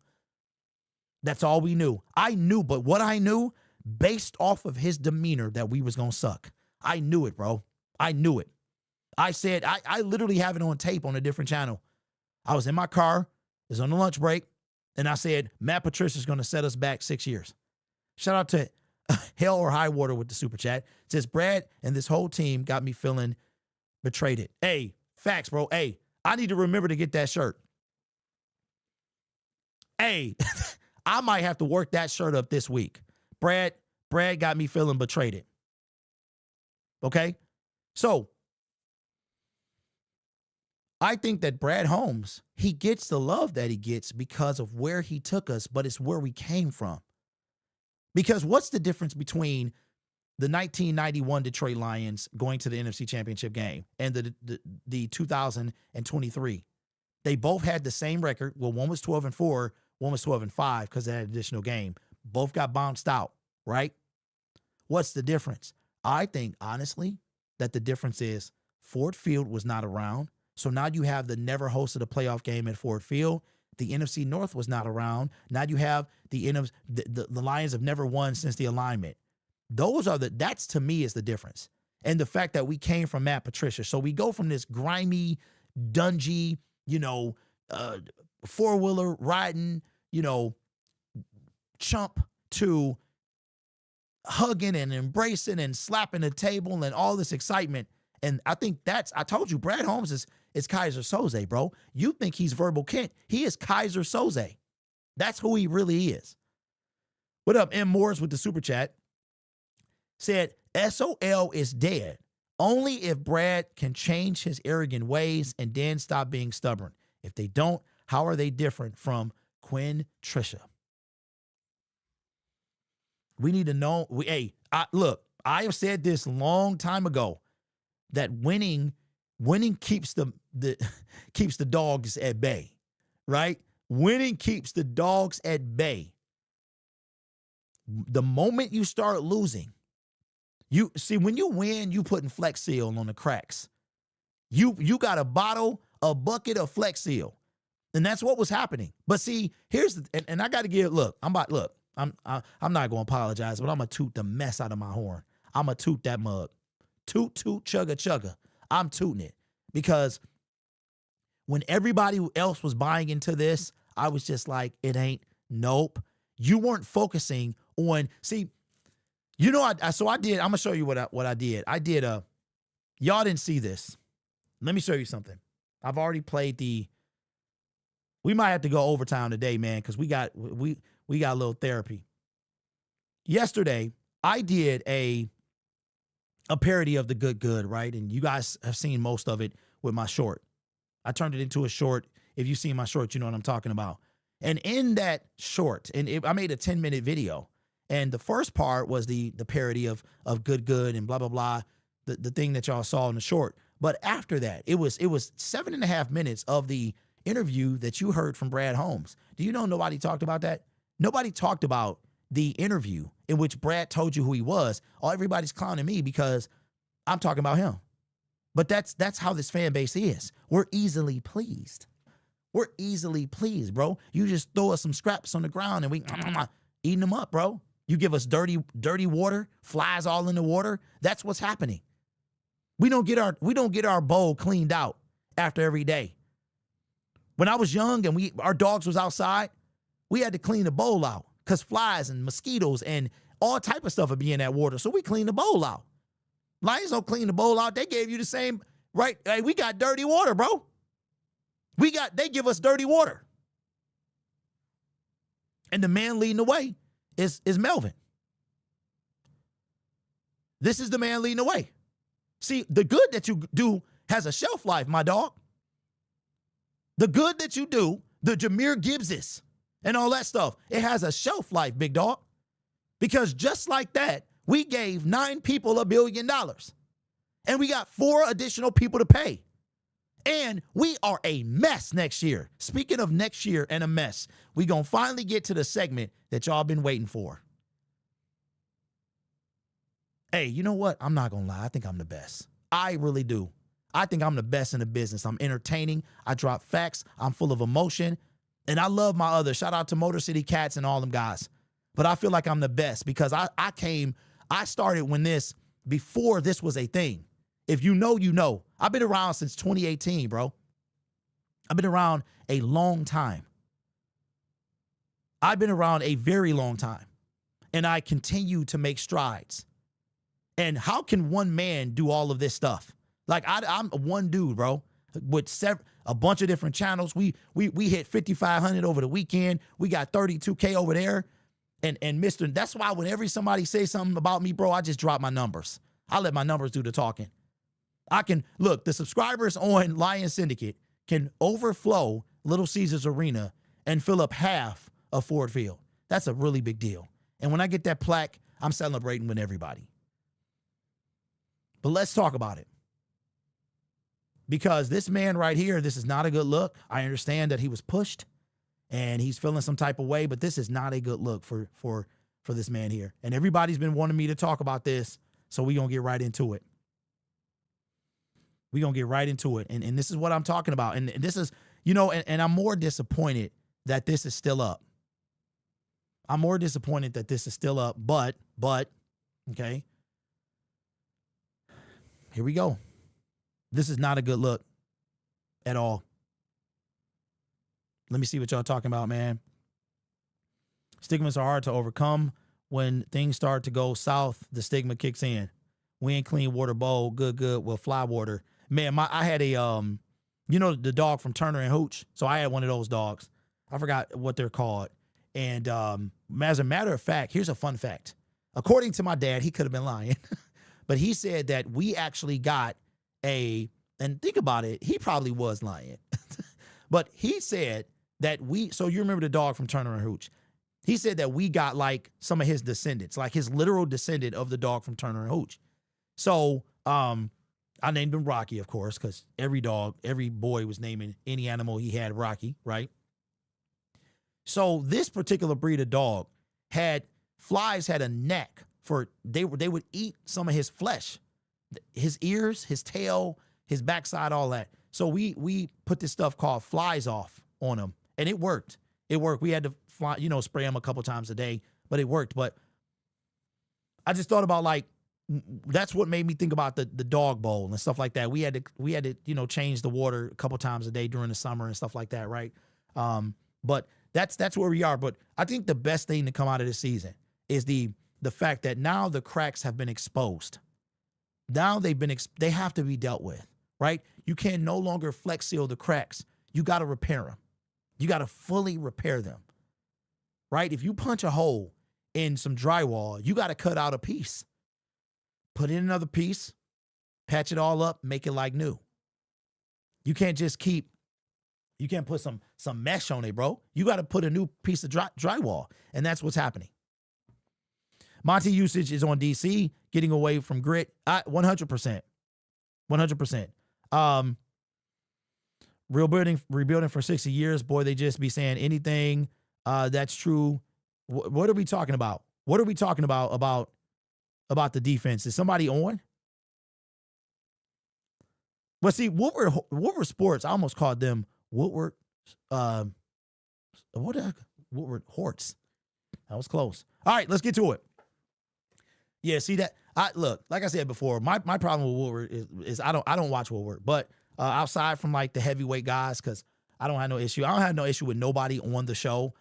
That's all we knew. But what I knew, based off of his demeanor, that we was going to suck. I knew it, bro. I knew it. I said, I literally have it on tape on a different channel. I was in my car, it was on the lunch break, and I said, Matt Patricia's going to set us back 6 years. Shout out to Hell or High Water with the super chat. It says, Brad and this whole team got me feeling betrayed. Hey, facts, bro. Hey, I need to remember to get that shirt. Hey, I might have to work that shirt up this week. Brad got me feeling betrayed. Okay? So, I think that Brad Holmes, he gets the love that he gets because of where he took us, but it's where we came from. Because what's the difference between the 1991 Detroit Lions going to the NFC Championship game and the 2023? They both had the same record. Well, one was 12-4, one was 12-5 because they had an additional game. Both got bounced out, right? What's the difference? I think, honestly, that the difference is Ford Field was not around. So now you have the never hosted a playoff game at Ford Field. the NFC North was not around. Now you have the Lions have never won since the alignment. That's to me is the difference. And the fact that we came from Matt Patricia. So we go from this grimy, dungy, four-wheeler riding, chump to hugging and embracing and slapping the table and all this excitement. And I think I told you, Brad Holmes is Kaiser Soze, bro. You think he's Verbal Kent. He is Kaiser Soze. That's who he really is. What up, M. Morris with the super chat? Said, SOL is dead. Only if Brad can change his arrogant ways and then stop being stubborn. If they don't, how are they different from Quinn Trisha? We need to know. Look, I have said this a long time ago that winning keeps the keeps the dogs at bay, right? Winning keeps the dogs at bay. The moment you start losing, you see when you win, you putting Flex Seal on the cracks. You got a bucket of Flex Seal, and that's what was happening. But see, and I got to give. I'm not going to apologize, but I'm going to toot the mess out of my horn. I'm going to toot that mug. Toot, toot, chugga, chugga. I'm tooting it. Because when everybody else was buying into this, I was just like, nope. You weren't focusing on, see, I'm going to show you what I did. Y'all didn't see this. Let me show you something. I've already played we might have to go overtime today, man, because we got a little therapy. Yesterday, I did a parody of the good, right? And you guys have seen most of it with my short. I turned it into a short. If you've seen my short, you know what I'm talking about. And in that short, I made a 10-minute video. And the first part was the parody of good and blah, blah, blah, the thing that y'all saw in the short. But after that, it was 7.5 minutes of the interview that you heard from Brad Holmes. Do you know nobody talked about that? Nobody talked about the interview in which Brad told you who he was. Everybody's clowning me because I'm talking about him. But that's how this fan base is. We're easily pleased. We're easily pleased, bro. You just throw us some scraps on the ground and we eating them up, bro. You give us dirty water, flies all in the water. That's what's happening. We don't get our bowl cleaned out after every day. When I was young and our dogs was outside, we had to clean the bowl out because flies and mosquitoes and all type of stuff would be in that water. So we clean the bowl out. Lions don't clean the bowl out. They gave you the same, right? Hey, we got dirty water, bro. They give us dirty water. And the man leading the way is Melvin. This is the man leading the way. See, the good that you do has a shelf life, my dog. The good that you do, the Jahmyr Gibbses and all that stuff, it has a shelf life, big dog. Because just like that, we gave 9 people $1 billion. And we got 4 additional people to pay. And we are a mess next year. Speaking of next year and a mess, we going to finally get to the segment that y'all been waiting for. Hey, you know what? I'm not going to lie. I think I'm the best. I really do. I think I'm the best in the business. I'm entertaining. I drop facts. I'm full of emotion. And I love my others. Shout out to Motor City Cats and all them guys. But I feel like I'm the best because I started before this was a thing. If you know, you know. I've been around since 2018, bro. I've been around a long time. I've been around a very long time. And I continue to make strides. And how can one man do all of this stuff? Like, I'm one dude, bro, with a bunch of different channels. We hit 5,500 over the weekend. We got 32K over there. And Mr. That's why whenever somebody says something about me, bro, I just drop my numbers. I let my numbers do the talking. The subscribers on Lion Syndicate can overflow Little Caesars Arena and fill up half of Ford Field. That's a really big deal. And when I get that plaque, I'm celebrating with everybody. But let's talk about it. Because this man right here, this is not a good look. I understand that he was pushed and he's feeling some type of way, but this is not a good look for this man here. And everybody's been wanting me to talk about this, so we're going to get right into it. We're going to get right into it. And this is what I'm talking about. And this is, and I'm more disappointed that this is still up. I'm more disappointed that this is still up, but, okay. Here we go. This is not a good look at all. Let me see what y'all talking about, man. Stigmas are hard to overcome. When things start to go south, the stigma kicks in. We ain't clean water bowl, good, with fly water. Man, I had a, the dog from Turner and Hooch. So I had one of those dogs. I forgot what they're called. And as a matter of fact, here's a fun fact. According to my dad, he could have been lying, but he said that we actually got and think about it, he probably was lying. But he said that so you remember the dog from Turner and Hooch. He said that we got like some of his descendants, like his literal descendant of the dog from Turner and Hooch. So I named him Rocky, of course, because every boy was naming any animal he had Rocky, right? So this particular breed of dog flies had a knack for, they would eat some of his flesh, his ears, his tail, his backside, all that. So we put this stuff called flies off on him, and it worked. We had to spray him a couple times a day, but it worked. But I just thought about, like, that's what made me think about the dog bowl and stuff like that. We had to change the water a couple times a day during the summer and stuff like that, right? But that's where we are. But I think the best thing to come out of this season is the fact that now the cracks have been exposed. Now they have to be dealt with, right? You can no longer flex seal the cracks. You got to repair them. You got to fully repair them, right? If you punch a hole in some drywall, you got to cut out a piece, put in another piece, patch it all up, make it like new. You can't just you can't put some mesh on it, bro. You got to put a new piece of drywall, and that's what's happening. Monty usage is on DC, getting away from grit. 100%. 100%. Rebuilding for 60 years. Boy, they just be saying anything that's true. What are we talking about? What are we talking about the defense? Is somebody on? Well, see, Woodward Sports, I almost called them Woodward Woodward Horts. That was close. All right, let's get to it. Yeah, see that? Look, like I said before, my problem with Woodward is I don't watch Woodward, but outside from like the heavyweight guys, because I don't have no issue. I don't have no issue with nobody on the show.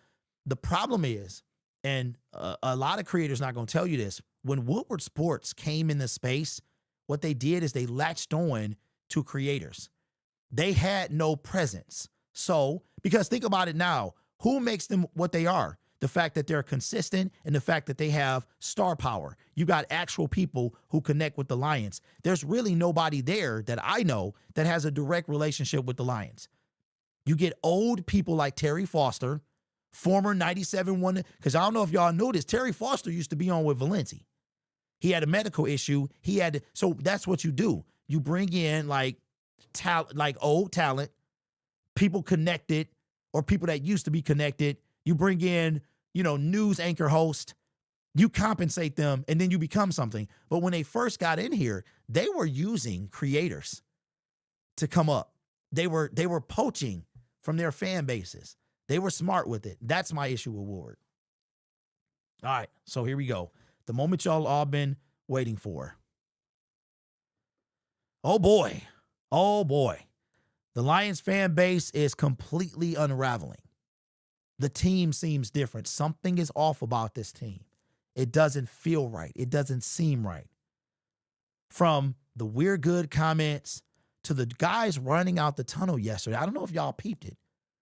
The problem is, and a lot of creators not going to tell you this, when Woodward Sports came in the space, what they did is they latched on to creators. They had no presence. So, because think about it now, who makes them what they are? The fact that they're consistent and the fact that they have star power. You got actual people who connect with the Lions. There's really nobody there that I know that has a direct relationship with the Lions. You get old people like Terry Foster, former 97-1, because I don't know if y'all noticed, Terry Foster used to be on with Valenti. He had a medical issue. So that's what you do. You bring in like old talent, people connected, or people that used to be connected. You bring in, news anchor host, you compensate them, and then you become something. But when they first got in here, they were using creators to come up. They were poaching from their fan bases. They were smart with it. That's my issue with Ward. All right, so here we go. The moment y'all all been waiting for. Oh boy. The Lions fan base is completely unraveling. The team seems different. Something is off about this team. It doesn't feel right. It doesn't seem right. From the we're good comments to the guys running out the tunnel yesterday. I don't know if y'all peeped it,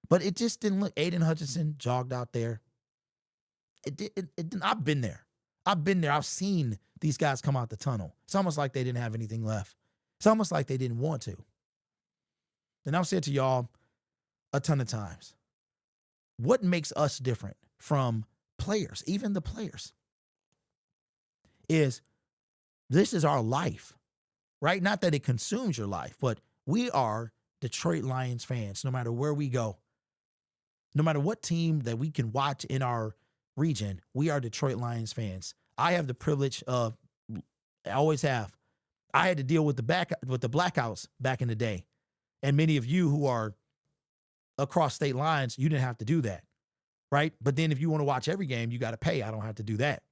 but it just didn't look. Aiden Hutchinson jogged out there. I've been there. I've seen these guys come out the tunnel. It's almost like they didn't have anything left. It's almost like they didn't want to. And I've said to y'all a ton of times, what makes us different from players, even the players, is this is our life, right? Not that it consumes your life, but we are Detroit Lions fans no matter where we go. No matter what team that we can watch in our region, we are Detroit Lions fans. I have the privilege of, I always have. I had to deal with the blackouts back in the day. And many of you who are across state lines, you didn't have to do that. right? But then if you want to watch every game, you got to pay. I don't have to do that.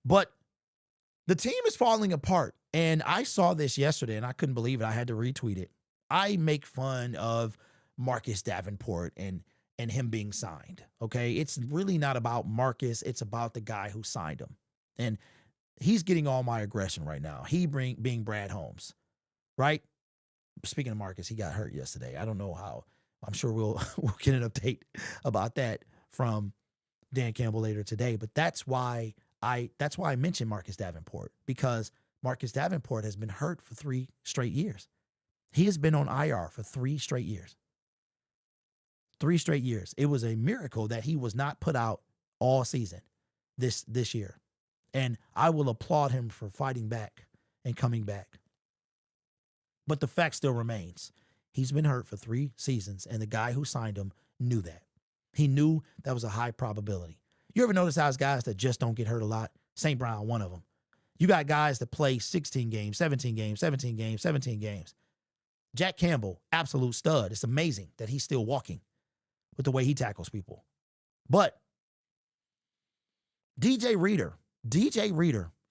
But the team is falling apart. And I saw this yesterday, and I couldn't believe it. I had to retweet it. I make fun of Marcus Davenport and him being signed, okay? It's really not about Marcus. It's about the guy who signed him. And he's getting all my aggression right now. Being Brad Holmes, right? Speaking of Marcus, he got hurt yesterday. I don't know how. I'm sure we'll get an update about that from Dan Campbell later today. But that's why I mentioned Marcus Davenport, because Marcus Davenport has been hurt for 3 straight years. He has been on IR for 3 straight years. 3 straight years. It was a miracle that he was not put out all season this year. And I will applaud him for fighting back and coming back. But the fact still remains. He's been hurt for 3 seasons, and the guy who signed him knew that. He knew that was a high probability. You ever notice how it's guys that just don't get hurt a lot? St. Brown, one of them. You got guys that play 16 games, 17 games, 17 games, 17 games. Jack Campbell, absolute stud. It's amazing that he's still walking with the way he tackles people. But DJ Reader,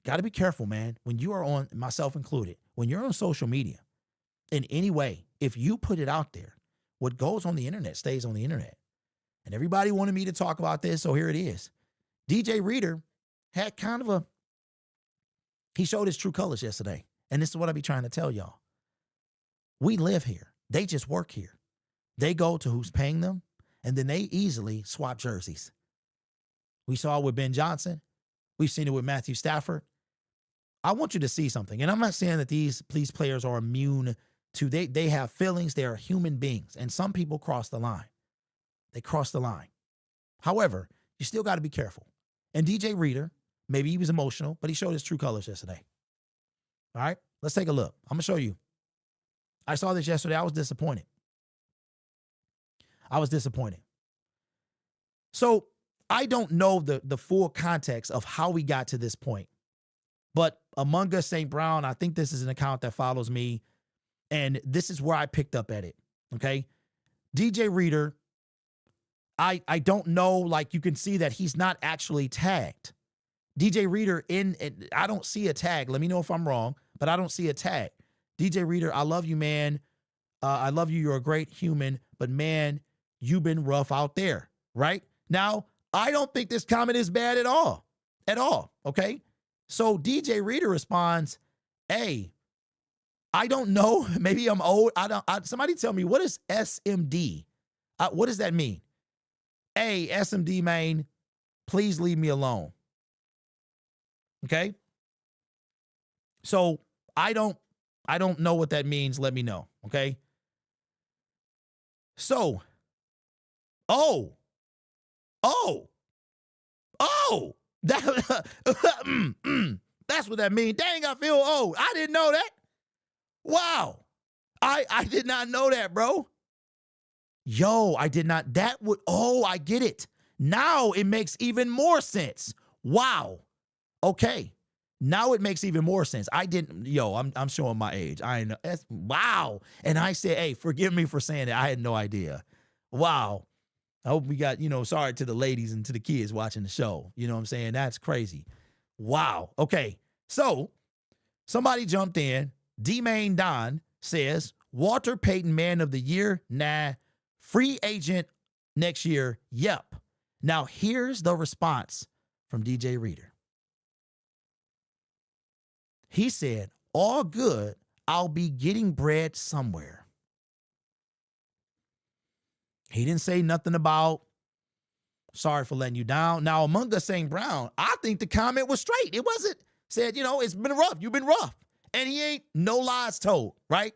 got to be careful, man. When you are on, myself included, when you're on social media in any way, if you put it out there, what goes on the internet stays on the internet. And everybody wanted me to talk about this, so here it is. DJ Reader had kind of he showed his true colors yesterday. And this is what I be trying to tell y'all. We live here. They just work here. They go to who's paying them, and then they easily swap jerseys. We saw it with Ben Johnson. We've seen it with Matthew Stafford. I want you to see something. And I'm not saying that these players are immune to, they have feelings. They are human beings. And some people cross the line. They cross the line. However, you still got to be careful. And DJ Reader, maybe he was emotional, but he showed his true colors yesterday. All right, let's take a look. I'm going to show you. I saw this yesterday. I was disappointed. So I don't know the full context of how we got to this point. But Among Us St. Brown, I think this is an account that follows me. And this is where I picked up at it. Okay. DJ Reader, I don't know, like you can see that he's not actually tagged. DJ Reader I don't see a tag. Let me know if I'm wrong, but I don't see a tag. DJ Reader, I love you, man. I love you. You're a great human, but man, you've been rough out there, right? Now, I don't think this comment is bad at all, okay? So DJ Reader responds, hey, I don't know. Maybe I'm old. Somebody tell me, what is SMD? What does that mean? Hey, SMD, man, please leave me alone. Okay? So I don't know what that means. Let me know, okay? So, that's what that means. Dang, I feel old. I didn't know that. Wow. I did not know that, bro. Yo, I did not. I get it. Now it makes even more sense. Wow. Okay. Now it makes even more sense. I'm showing my age. I know. Wow. And I said, hey, forgive me for saying that. I had no idea. Wow. I hope we got, sorry to the ladies and to the kids watching the show. You know what I'm saying? That's crazy. Wow. Okay. So somebody jumped in. D-Main Don says, Walter Payton Man of the Year? Nah. Free agent next year? Yep. Now here's the response from DJ Reader. He said, all good. I'll be getting bread somewhere. He didn't say nothing about sorry for letting you down. Now, Among Us St. Brown, I think the comment was straight. It wasn't said, it's been rough. You've been rough. And he ain't no lies told, right?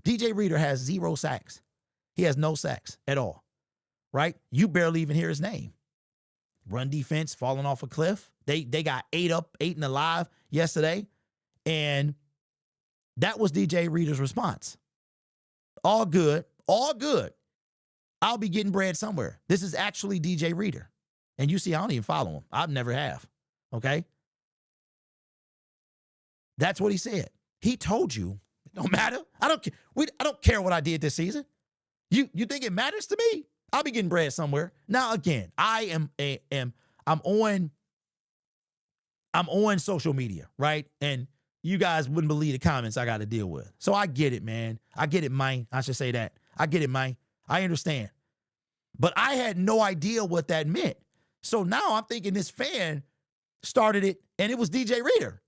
DJ Reader has 0 sacks. He has no sacks at all, right? You barely even hear his name. Run defense falling off a cliff. They got 8 and alive yesterday. And that was DJ Reader's response. All good. I'll be getting bread somewhere. This is actually DJ Reader. And you see, I don't even follow him. I never have. Okay? That's what he said. He told you, it don't matter. I don't care what I did this season. You think it matters to me? I'll be getting bread somewhere. Now again, I'm on social media, right? And you guys wouldn't believe the comments I got to deal with. So I get it, man. I get it, man. I should say that. I get it, man. I understand. But I had no idea what that meant. So now I'm thinking this fan started it and it was DJ Reader.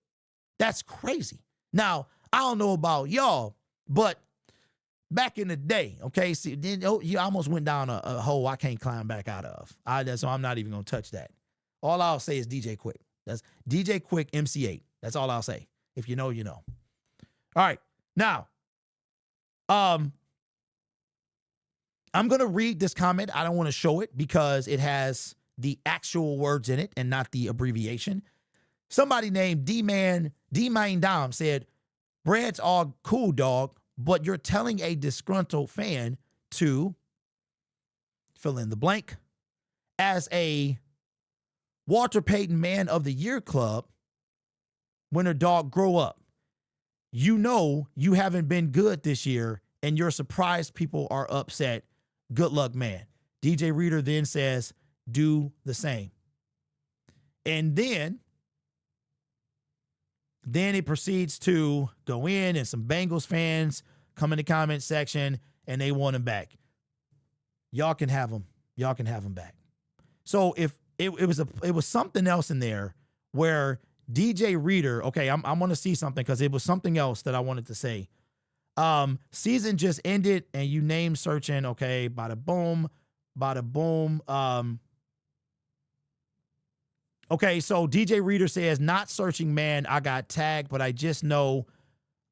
That's crazy. Now, I don't know about y'all, but back in the day, okay, see, then you almost went down a hole I can't climb back out of. So I'm not even going to touch that. All I'll say is DJ Quick. That's DJ Quick MC8. That's all I'll say. If you know, you know. All right. Now, I'm going to read this comment. I don't want to show it because it has the actual words in it and not the abbreviation. Somebody named D-Man Dom said, Brad's all cool, dog, but you're telling a disgruntled fan to fill in the blank. As a Walter Payton Man of the Year club, winner dog, grow up. You know you haven't been good this year, and you're surprised people are upset. Good luck, man. DJ Reader then says, do the same. And then it proceeds to go in, and some Bengals fans come in the comment section, and they want him back. Y'all can have him. Y'all can have him back. So if it was something else in there where DJ Reader, okay, I'm going to see something because it was something else that I wanted to say. Season just ended and you name searching, okay, bada boom. Okay, so DJ Reader says, not searching, man, I got tagged, but I just know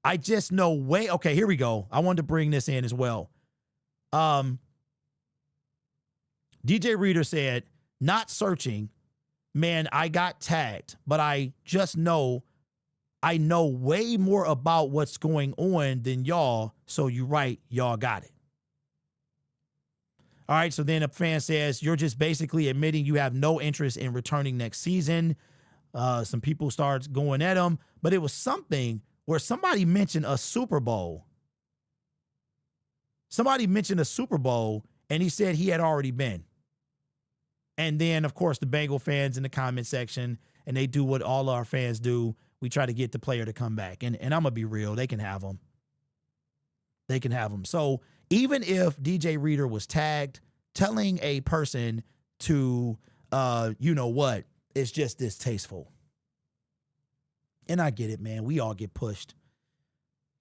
way. Okay, here we go. I wanted to bring this in as well. DJ Reader said, not searching, man, I got tagged, but I know way more about what's going on than y'all, so you right, y'all got it. All right, so then a fan says, you're just basically admitting you have no interest in returning next season. Some people start going at him, but it was something where somebody mentioned a Super Bowl. Somebody mentioned a Super Bowl, and he said he had already been. And then, of course, the Bengal fans in the comment section, and they do what all our fans do. We try to get the player to come back. And I'm going to be real. They can have him. They can have him. So even if DJ Reader was tagged, telling a person to, you know what, it's just distasteful. And I get it, man. We all get pushed.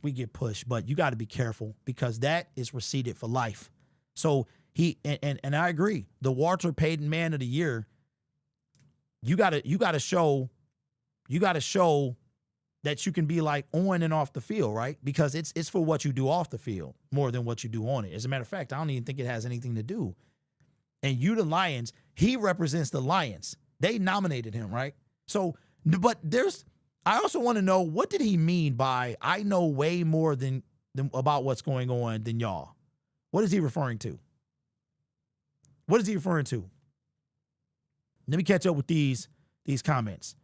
We get pushed. But you got to be careful because that is receipted for life. So and I agree. The Walter Payton Man of the Year, you gotta show that you can be like on and off the field, right? Because it's for what you do off the field more than what you do on it. As a matter of fact, I don't even think it has anything to do. And you, the Lions, he represents the Lions. They nominated him, right? So, but I also want to know, what did he mean by I know way more than about what's going on than y'all? What is he referring to? What is he referring to? Let me catch up with these comments.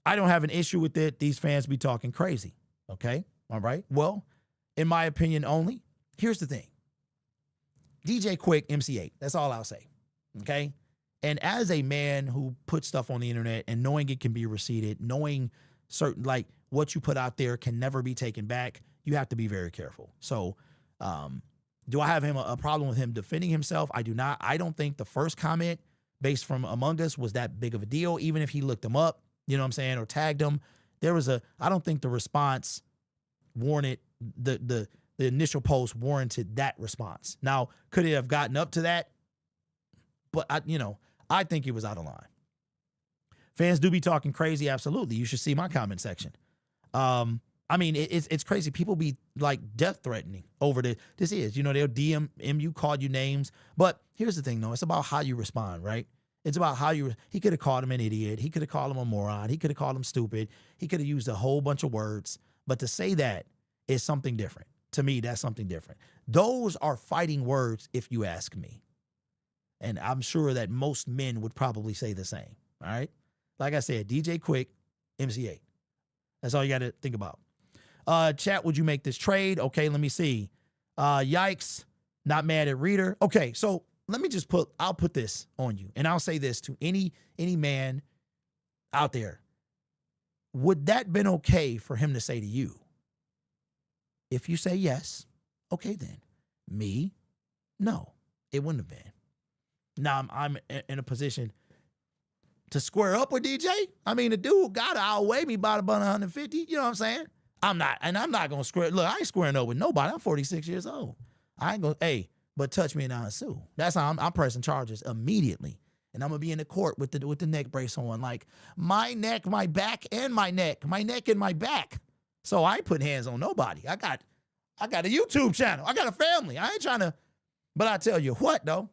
I don't have an issue with it. These fans be talking crazy. Okay. All right. Well, in my opinion only, here's the thing. DJ Quick, MC8. That's all I'll say. Okay. And as a man who puts stuff on the internet and knowing it can be receipted, knowing certain, like what you put out there can never be taken back, you have to be very careful. So, do I have a problem with him defending himself? I do not. I don't think the first comment based from Among Us was that big of a deal, even if he looked him up, you know what I'm saying, or tagged him. I don't think the response warranted, the initial post warranted that response. Now, could it have gotten up to that? But, I think it was out of line. Fans do be talking crazy, absolutely. You should see my comment section. I mean, it's crazy. People be like death threatening over this. They'll DM you, call you names. But here's the thing, though. It's about how you respond, right? It's about how he could have called him an idiot. He could have called him a moron. He could have called him stupid. He could have used a whole bunch of words. But to say that is something different. To me, that's something different. Those are fighting words, if you ask me. And I'm sure that most men would probably say the same, all right? Like I said, DJ Quick, MC8. That's all you got to think about. Chat, would you make this trade? Okay, let me see. Yikes. Not mad at Reader. Okay, so let me just I'll put this on you, and I'll say this to any man out there. Would that been okay for him to say to you? If you say yes, okay then. Me, no, it wouldn't have been. Now I'm in a position to square up with DJ. I mean, the dude got to outweigh me by about 150. You know what I'm saying? I'm not going to square. Look, I ain't squaring up with nobody. I'm 46 years old. I ain't going to, hey, but touch me and I'll sue. That's how I'm pressing charges immediately. And I'm going to be in the court with the neck brace on. Like, my neck, my back, and my neck. My neck and my back. So I ain't putting hands on nobody. I got a YouTube channel. I got a family. I ain't trying to, but I tell you what, though.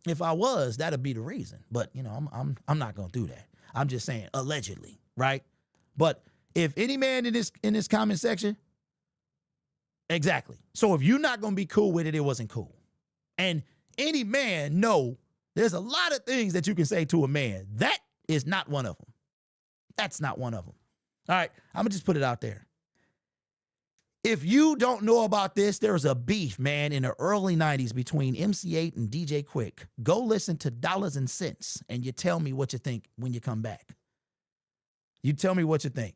If I was, that'd be the reason. But, you know, I'm not going to do that. I'm just saying, allegedly, right? But if any man in this comment section, exactly. So if you're not going to be cool with it, it wasn't cool. And any man know there's a lot of things that you can say to a man. That is not one of them. That's not one of them. All right, I'm going to just put it out there. If you don't know about this, there was a beef, man, in the early 90s between MC8 and DJ Quick. Go listen to Dollars and Cents, and you tell me what you think when you come back. You tell me what you think.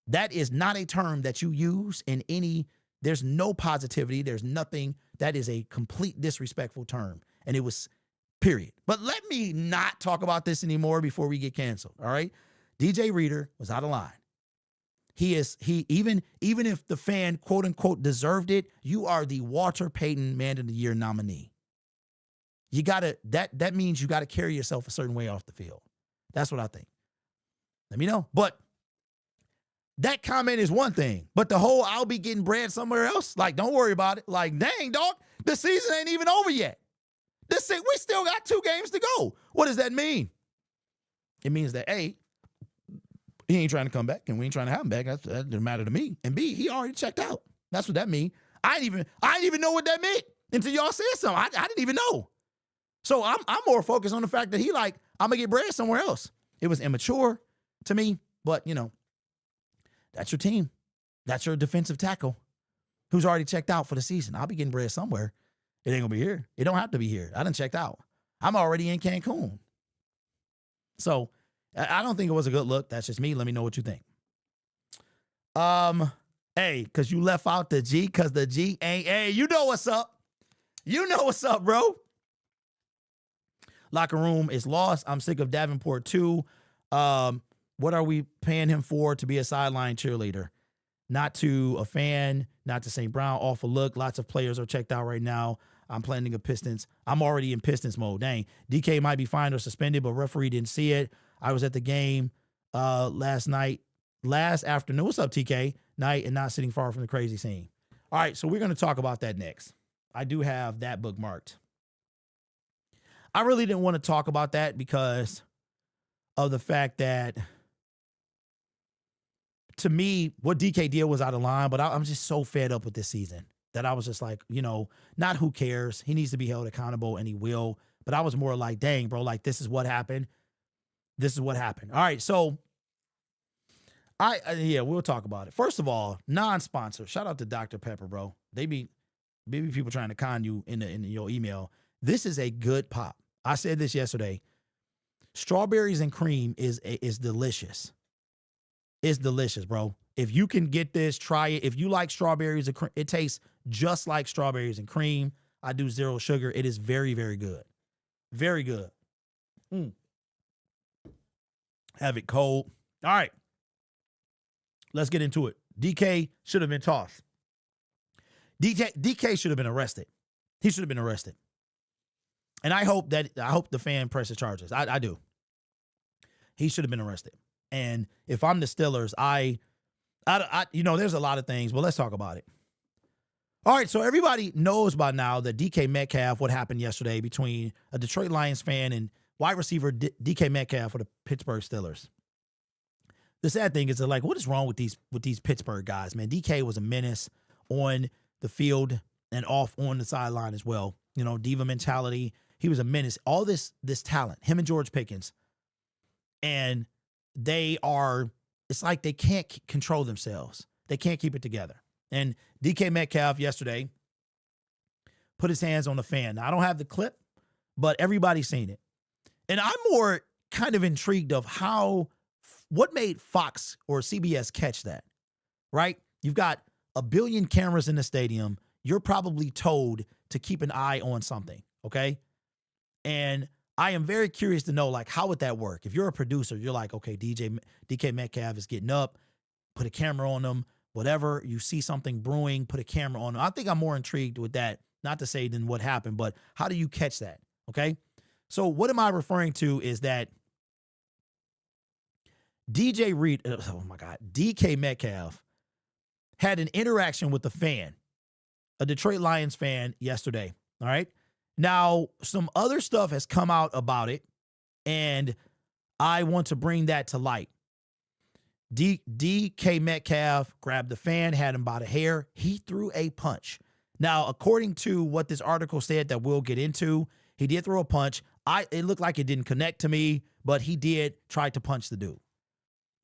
That is not a term that you use in any, there's no positivity, there's nothing. That is a complete disrespectful term, and it was, period. But let me not talk about this anymore before we get canceled, all right? DJ Reader was out of line. Even if the fan, quote unquote, deserved it, you are the Walter Payton Man of the Year nominee. You gotta, that means you gotta carry yourself a certain way off the field. That's what I think. Let me know. But that comment is one thing, but the whole I'll be getting bread somewhere else, like, don't worry about it. Like, dang, dog, the season ain't even over yet. We still got 2 games to go. What does that mean? It means that, A, he ain't trying to come back, and we ain't trying to have him back. That doesn't matter to me. And B, he already checked out. That's what that means. I didn't even know what that meant until y'all said something. I didn't even know. So I'm more focused on the fact that he like, I'm going to get bread somewhere else. It was immature to me, but, you know, that's your team. That's your defensive tackle who's already checked out for the season. I'll be getting bread somewhere. It ain't going to be here. It don't have to be here. I done checked out. I'm already in Cancun. So I don't think it was a good look. That's just me. Let me know what you think. Hey, because you left out the G, because the G ain't, hey, you know what's up. You know what's up, bro. Locker room is lost. I'm sick of Davenport too. What are we paying him for to be a sideline cheerleader? Not to a fan, not to St. Brown. Awful look. Lots of players are checked out right now. I'm planning a Pistons. I'm already in Pistons mode. Dang. DK might be fined or suspended, but referee didn't see it. I was at the game last afternoon. What's up, TK? Night, and not sitting far from the crazy scene. All right, so we're going to talk about that next. I do have that bookmarked. I really didn't want to talk about that because of the fact that, to me, what DK did was out of line, but I'm just so fed up with this season that I was just like, you know, not who cares. He needs to be held accountable, and he will. But I was more like, dang, bro, like, this is what happened. This is what happened. All right, so we'll talk about it. First of all, non-sponsor. Shout out to Dr. Pepper, bro. They be people trying to con you in your email. This is a good pop. I said this yesterday. Strawberries and cream is delicious. It's delicious, bro. If you can get this, try it. If you like strawberries and cream, it tastes just like strawberries and cream. I do 0 sugar. It is very, very good. Very good. Have it cold. All right. Let's get into it. DK should have been tossed. DK should have been arrested. He should have been arrested. And I hope the fan presses charges. I do. He should have been arrested. And if I'm the Steelers, I there's a lot of things, but let's talk about it. All right, so everybody knows by now that DK Metcalf, what happened yesterday between a Detroit Lions fan and wide receiver DK Metcalf for the Pittsburgh Steelers. The sad thing is that, like, what is wrong with these Pittsburgh guys, man? DK was a menace on the field and off on the sideline as well. You know, diva mentality. He was a menace. All this talent, him and George Pickens, and it's like they can't control themselves. They can't keep it together. And DK Metcalf yesterday put his hands on the fan. Now, I don't have the clip, but everybody's seen it. And I'm more kind of intrigued of what made Fox or CBS catch that, right? You've got a billion cameras in the stadium. You're probably told to keep an eye on something, okay? And I am very curious to know, like, how would that work? If you're a producer, you're like, okay, DK Metcalf is getting up, put a camera on him, whatever. You see something brewing, put a camera on him. I think I'm more intrigued with that, not to say than what happened, but how do you catch that, okay? So what am I referring to is that DK Metcalf had an interaction with a fan, a Detroit Lions fan, yesterday, all right? Now, some other stuff has come out about it, and I want to bring that to light. DK Metcalf grabbed the fan, had him by the hair. He threw a punch. Now, according to what this article said that we'll get into, he did throw a punch. It looked like it didn't connect to me, but he did try to punch the dude.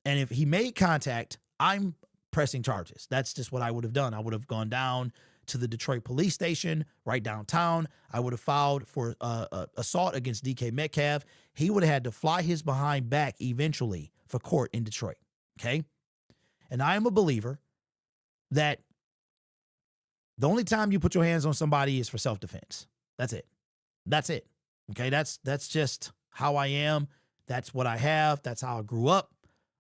And if he made contact, I'm pressing charges. That's just what I would have done. I would have gone down to the Detroit police station right downtown. I would have filed for assault against DK Metcalf. He would have had to fly his behind back eventually for court in Detroit. Okay? And I am a believer that the only time you put your hands on somebody is for self-defense. That's it. That's it. Okay? That's just how I am. That's what I have. That's how I grew up.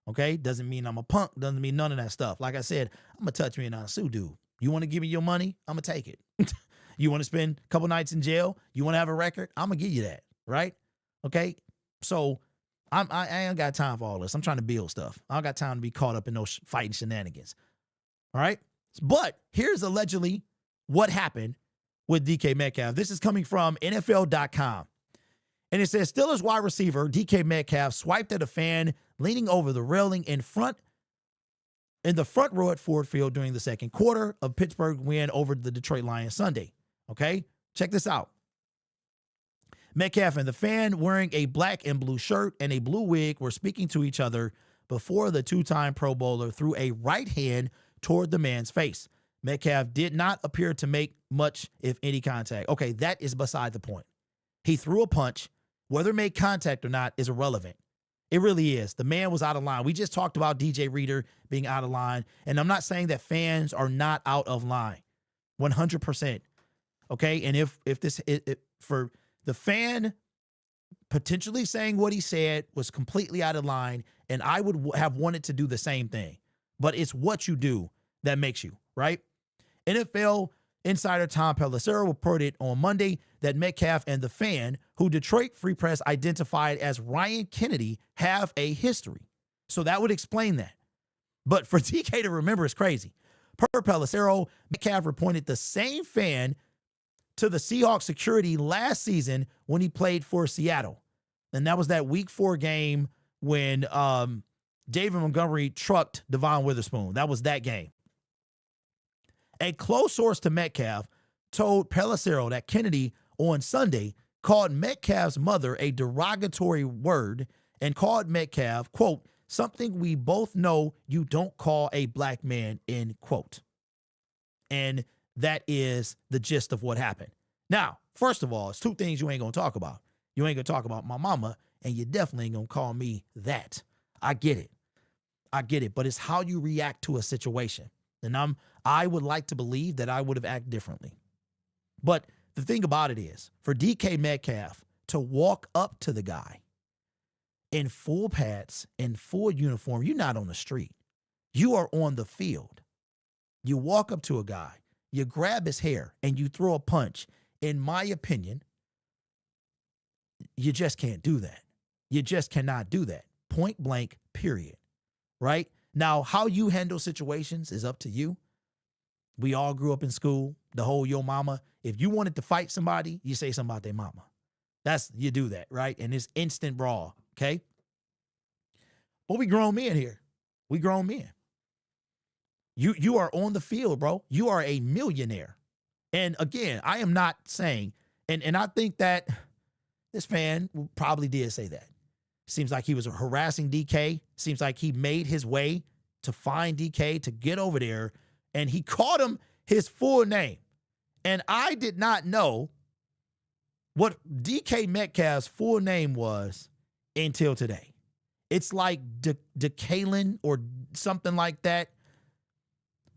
Okay? Doesn't mean I'm a punk. Doesn't mean none of that stuff. Like I said, I'm a touch me and not sue dude. You want to give me your money? I'm going to take it. You want to spend a couple nights in jail? You want to have a record? I'm going to give you that. Right? Okay? So I ain't got time for all this. I'm trying to build stuff. I don't got time to be caught up in those fighting shenanigans. All right? But here's allegedly what happened with DK Metcalf. This is coming from NFL.com. And it says, Steelers wide receiver DK Metcalf swiped at a fan leaning over the railing in the front row at Ford Field during the second quarter of Pittsburgh win over the Detroit Lions Sunday. Okay? Check this out. Metcalf and the fan, wearing a black and blue shirt and a blue wig, were speaking to each other before the two-time Pro Bowler threw a right hand toward the man's face. Metcalf did not appear to make much, if any, contact. Okay, that is beside the point. He threw a punch. Whether it made contact or not is irrelevant. It really is. The man was out of line. We just talked about DJ Reader being out of line, and I'm not saying that fans are not out of line, 100%. Okay, and if this for the fan potentially saying what he said was completely out of line, and I would have wanted to do the same thing, but it's what you do that makes you, right? NFL insider Tom Pelissero reported on Monday that Metcalf and the fan, who Detroit Free Press identified as Ryan Kennedy, have a history. So that would explain that. But for DK to remember is crazy. Per Pelissero, Metcalf reported the same fan to the Seahawks security last season when he played for Seattle. And that was that week 4 game when David Montgomery trucked Devon Witherspoon. That was that game. A close source to Metcalf told Pelissero that Kennedy on Sunday called Metcalf's mother a derogatory word and called Metcalf, quote, something we both know you don't call a black man, end quote. And that is the gist of what happened. Now, first of all, it's 2 things you ain't going to talk about. You ain't going to talk about my mama, and you definitely ain't going to call me that. I get it. But it's how you react to a situation. And I would like to believe that I would have acted differently. But the thing about it is, for DK Metcalf to walk up to the guy in full pads, in full uniform, you're not on the street. You are on the field. You walk up to a guy, you grab his hair, and you throw a punch. In my opinion, you just can't do that. You just cannot do that. Point blank, period. Right? Now, how you handle situations is up to you. We all grew up in school, the whole yo mama. If you wanted to fight somebody, you say something about their mama. You do that, right? And it's instant brawl, okay? But we grown men here. We grown men. You are on the field, bro. You are a millionaire. And again, I am not saying, and I think that this fan probably did say that. Seems like he was harassing DK. Seems like he made his way to find DK to get over there, and he called him his full name. And I did not know what DK Metcalf's full name was until today. It's like DeKalen or something like that.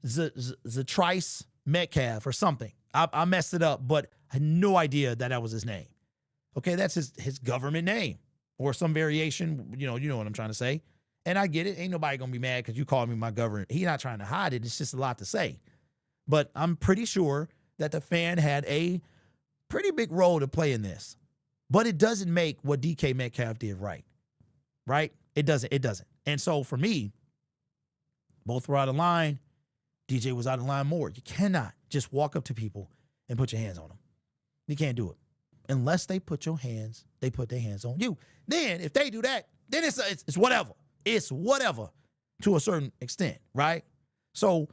Zatrice Metcalf or something. I messed it up, but I had no idea that was his name. Okay, that's his government name or some variation. You know what I'm trying to say. And I get it. Ain't nobody going to be mad because you called me my government. He's not trying to hide it. It's just a lot to say. But I'm pretty sure that the fan had a pretty big role to play in this. But it doesn't make what DK Metcalf did right. Right? It doesn't. And so for me, both were out of line. DJ was out of line more. You cannot just walk up to people and put your hands on them. You can't do it. Unless they put their hands on you. Then if they do that, then it's whatever. It's whatever to a certain extent, right? So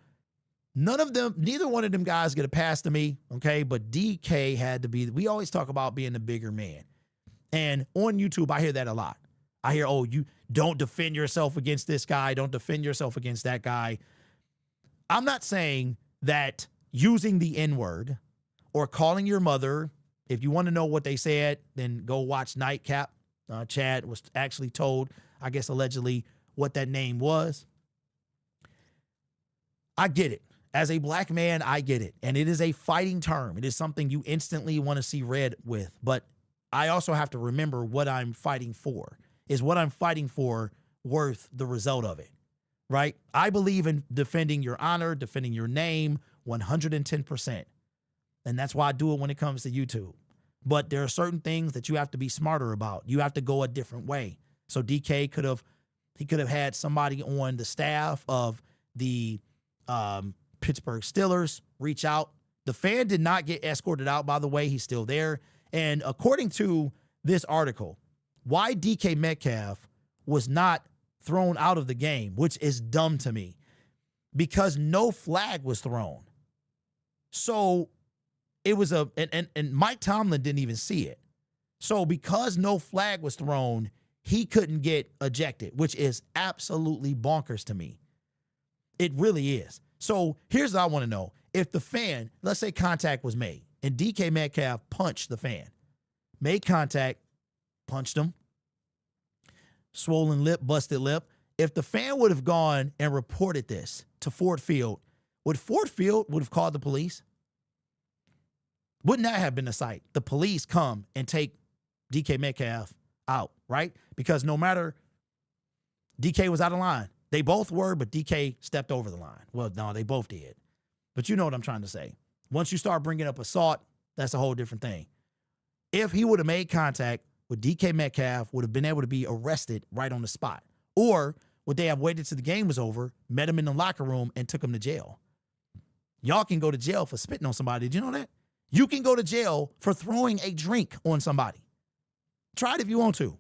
neither one of them guys get a pass to me, okay? But DK had to be, we always talk about being the bigger man. And on YouTube, I hear that a lot. I hear, oh, you don't defend yourself against this guy. Don't defend yourself against that guy. I'm not saying that using the N-word or calling your mother, if you want to know what they said, then go watch Nightcap. Chad was actually told, I guess allegedly, what that name was. I get it. As a black man, I get it. And it is a fighting term. It is something you instantly want to see red with. But I also have to remember what I'm fighting for. Is what I'm fighting for worth the result of it? Right? I believe in defending your honor, defending your name 110%. And that's why I do it when it comes to YouTube. But there are certain things that you have to be smarter about. You have to go a different way. So DK could have had somebody on the staff of the Pittsburgh Steelers reach out. The fan did not get escorted out, by the way. He's still there. And according to this article, why DK Metcalf was not thrown out of the game, which is dumb to me, because no flag was thrown. So it was and Mike Tomlin didn't even see it. So because no flag was thrown, he couldn't get ejected, which is absolutely bonkers to me. It really is. So here's what I want to know. If the fan, let's say contact was made, and DK Metcalf punched the fan, made contact, punched him, swollen lip, busted lip. If the fan would have gone and reported this to Ford Field, would Ford Field have called the police? Wouldn't that have been the sight? The police come and take DK Metcalf out, right? Because no matter, DK was out of line. They both were, but DK stepped over the line. Well, no, they both did. But you know what I'm trying to say. Once you start bringing up assault, that's a whole different thing. If he would have made contact with DK Metcalf, would have been able to be arrested right on the spot. Or would they have waited till the game was over, met him in the locker room, and took him to jail? Y'all can go to jail for spitting on somebody. Did you know that? You can go to jail for throwing a drink on somebody. Try it if you want to.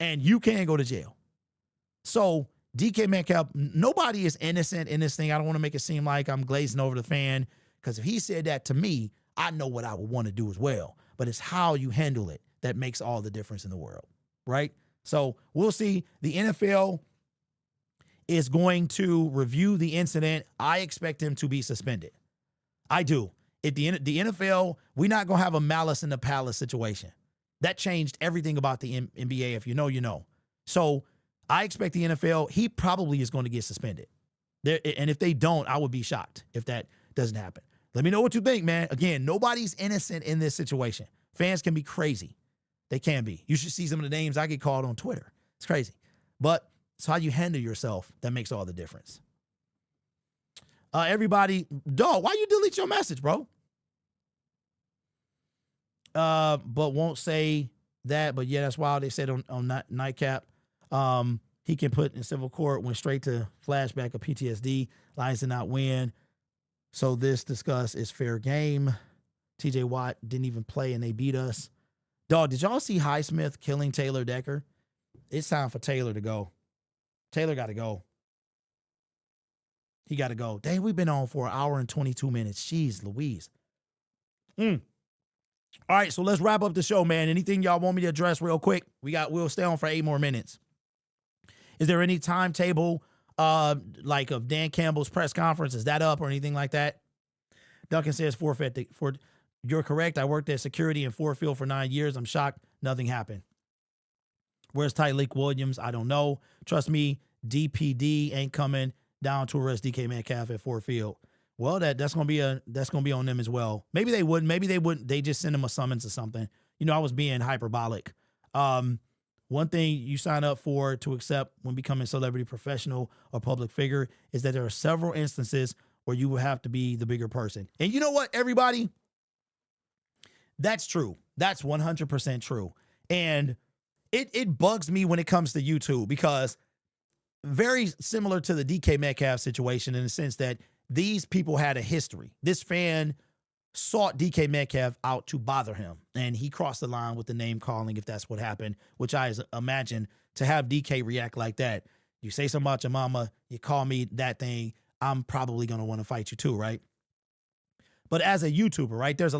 And you can go to jail. So DK Metcalf, nobody is innocent in this thing. I don't want to make it seem like I'm glazing over the fan, because if he said that to me, I know what I would want to do as well. But it's how you handle it that makes all the difference in the world, right? So we'll see. The NFL is going to review the incident. I expect him to be suspended. I do. If the NFL, we're not going to have a malice in the palace situation. That changed everything about the NBA. If you know, you know. So I expect the NFL, he probably is going to get suspended. And if they don't, I would be shocked if that doesn't happen. Let me know what you think, man. Again, nobody's innocent in this situation. Fans can be crazy. They can be. You should see some of the names I get called on Twitter. It's crazy. But it's how you handle yourself that makes all the difference. Everybody, dog, why you delete your message, bro? But won't say that. But yeah, that's why they said on Nightcap. He can put in civil court, went straight to flashback of PTSD. Lions did not win. So this discuss is fair game. TJ Watt didn't even play and they beat us. Dog, did y'all see Highsmith killing Taylor Decker? It's time for Taylor to go. Taylor got to go. He got to go. Dang, we've been on for an hour and 22 minutes. Jeez Louise. All right, so let's wrap up the show, man. Anything y'all want me to address real quick? We'll stay on for 8 more minutes. Is there any timetable like of Dan Campbell's press conference? Is that up or anything like that? Duncan says for you're correct. I worked at security in Ford Field for 9 years. I'm shocked nothing happened. Where's Tyreek Williams? I don't know. Trust me, DPD ain't coming down to arrest DK Metcalf at Ford Field. Well, that's gonna be on them as well. Maybe they wouldn't. Maybe they wouldn't. They just send him a summons or something. You know, I was being hyperbolic. One thing you sign up for to accept when becoming a celebrity, professional, or public figure is that there are several instances where you will have to be the bigger person. And you know what, everybody? That's true. That's 100% true. And it bugs me when it comes to YouTube because very similar to the DK Metcalf situation in the sense that these people had a history. This fan sought DK Metcalf out to bother him, and he crossed the line with the name calling if that's what happened, which I imagine to have DK react like that. You say something about your mama, you call me that thing, I'm probably going to want to fight you too, right? But as a YouTuber, right, there's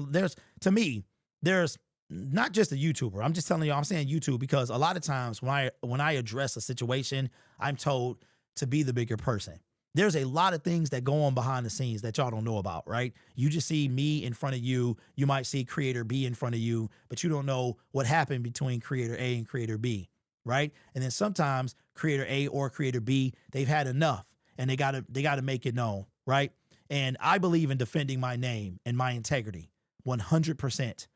not just a YouTuber. I'm just telling you, I'm saying YouTube because a lot of times when I address a situation, I'm told to be the bigger person. There's a lot of things that go on behind the scenes that y'all don't know about, right? You just see me in front of you. You might see creator B in front of you, but you don't know what happened between creator A and creator B, right? And then sometimes creator A or creator B, they've had enough and they gotta make it known, right? And I believe in defending my name and my integrity 100%.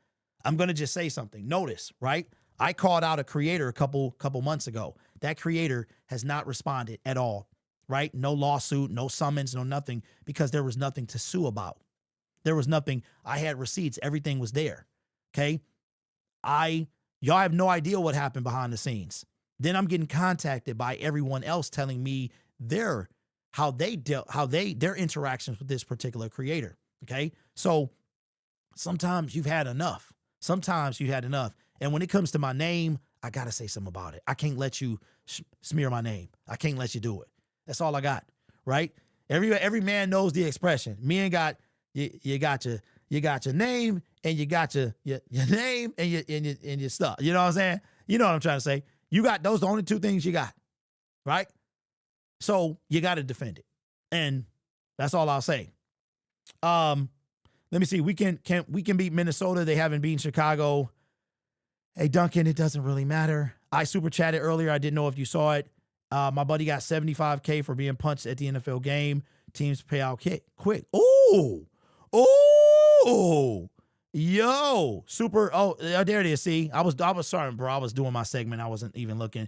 I'm going to just say something. Notice, right? I called out a creator a couple months ago. That creator has not responded at all, right? No lawsuit, no summons, no nothing, because there was nothing to sue about. There was nothing. I had receipts. Everything was there. Okay. Y'all have no idea what happened behind the scenes. Then I'm getting contacted by everyone else telling me their interactions with this particular creator. Okay. So sometimes you've had enough. And when it comes to my name, I got to say something about it. I can't let you smear my name. I can't let you do it. That's all I got, right? Every man knows the expression. Men got you got your name and you got your name and your stuff. You know what I'm saying? You know what I'm trying to say. You got those the only two things you got, right? So you got to defend it. And that's all I'll say. Let me see. We can beat Minnesota. They haven't beaten Chicago. Hey, Duncan, it doesn't really matter. I super chatted earlier. I didn't know if you saw it. My buddy got $75K for being punched at the NFL game. Teams pay out quick. Ooh. Yo. Super. Oh, there it is. See, I was sorry, bro. I was doing my segment. I wasn't even looking.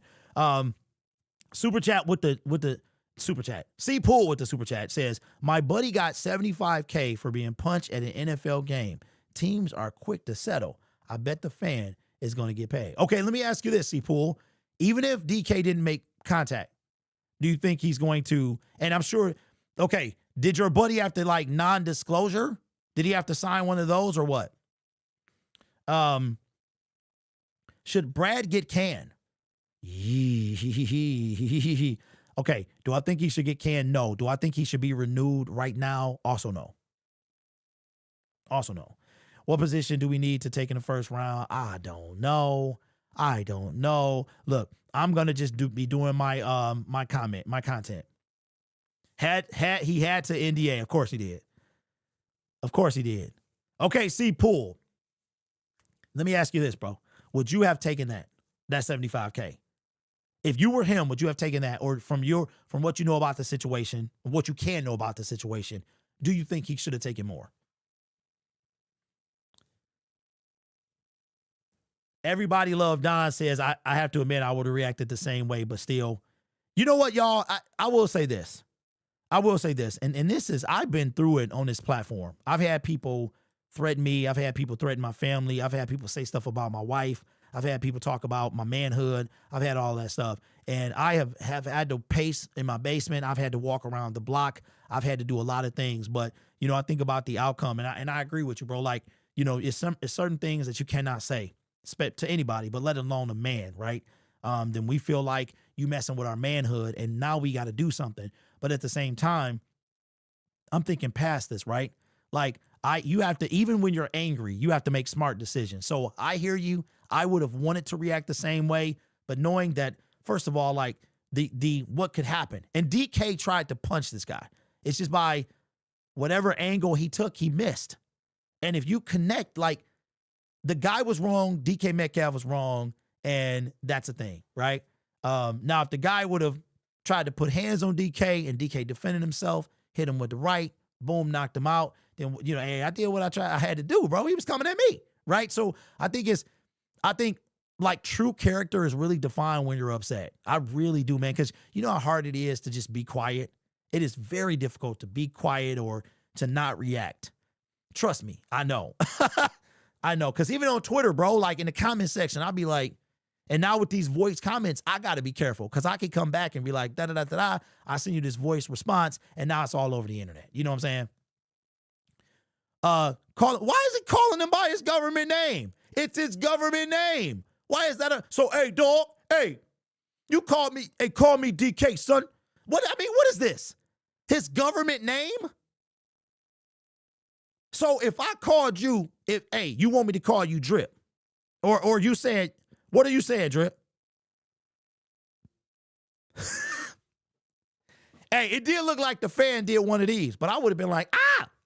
Super chat with the super chat. C Pool with the super chat says, my buddy got $75K for being punched at an NFL game. Teams are quick to settle. I bet the fan is going to get paid. Okay, let me ask you this, C Pool. Even if DK didn't make contact, do you think he's going to, and I'm sure, okay, did your buddy have to like non-disclosure? Did he have to sign one of those or what? Should Brad get canned? Okay, do I think he should get canned? No. Do I think he should be renewed right now? Also no. What position do we need to take in the first round? I don't know. Look, I'm gonna just be doing my my content. He had to NDA. Of course he did. Okay, C Pool. Let me ask you this, bro. Would you have taken that 75K? If you were him, would you have taken that? Or from what you know about the situation, what you can know about the situation, do you think he should have taken more? Everybody Love Don says, I have to admit I would have reacted the same way, but still. You know what, y'all? I will say this. And this is, I've been through it on this platform. I've had people threaten me. I've had people threaten my family. I've had people say stuff about my wife. I've had people talk about my manhood. I've had all that stuff. And I have had to pace in my basement. I've had to walk around the block. I've had to do a lot of things. But, you know, I think about the outcome. And I agree with you, bro. Like, you know, it's certain things that you cannot say to anybody, but let alone a man, right? Then we feel like you messing with our manhood, and now we got to do something. But at the same time, I'm thinking past this, right? Like, you have to, even when you're angry, you have to make smart decisions. So I hear you. I would have wanted to react the same way, but knowing that, first of all, like the what could happen. And DK tried to punch this guy. It's just by whatever angle he took, he missed. And if you connect, like, the guy was wrong, DK Metcalf was wrong, and that's a thing, right? Now, if the guy would have tried to put hands on DK and DK defended himself, hit him with the right, boom, knocked him out, then, you know, hey, I did what I had to do, bro. He was coming at me, right? So I think like true character is really defined when you're upset. I really do, man, because you know how hard it is to just be quiet? It is very difficult to be quiet or to not react. Trust me, I know. I know, because even on Twitter, bro, like in the comment section, I'll be like, and now with these voice comments, I got to be careful because I could come back and be like, da-da-da-da-da, I send you this voice response, and now it's all over the internet. You know what I'm saying? Why is it calling him by his government name? It's his government name. Why is that so, hey, dog, hey, you call me DK, son. What is this? His government name? So if I called you, you want me to call you Drip, or you said, what are you saying, Drip? Hey, it did look like the fan did one of these, but I would have been like,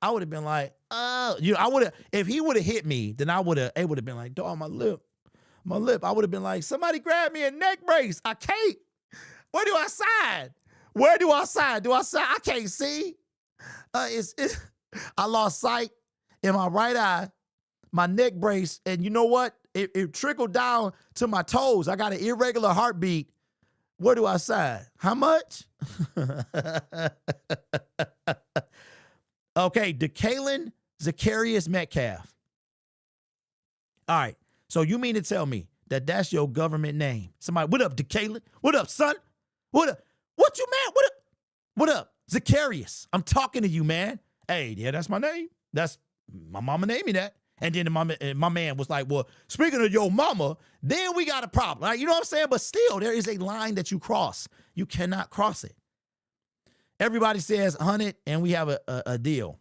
I would have been like, I would have, if he would have hit me, then it would have been like, dog, my lip. I would have been like, somebody grab me a neck brace. I can't. Where do I sign? I can't see. I lost sight in my right eye, my neck brace, and you know what? It trickled down to my toes. I got an irregular heartbeat. Where do I sign? How much? Okay, Decalen Zacharias Metcalf. All right, so you mean to tell me that that's your government name? Somebody, what up, Decalen? What up, son? What up? What you, man? What up? Zacharias, I'm talking to you, man. Hey, yeah, that's my name. That's my mama named me that. And then my man was like, well, speaking of your mama, then we got a problem. Right? You know what I'm saying? But still, there is a line that you cross. You cannot cross it. Everybody says 100, and we have a deal.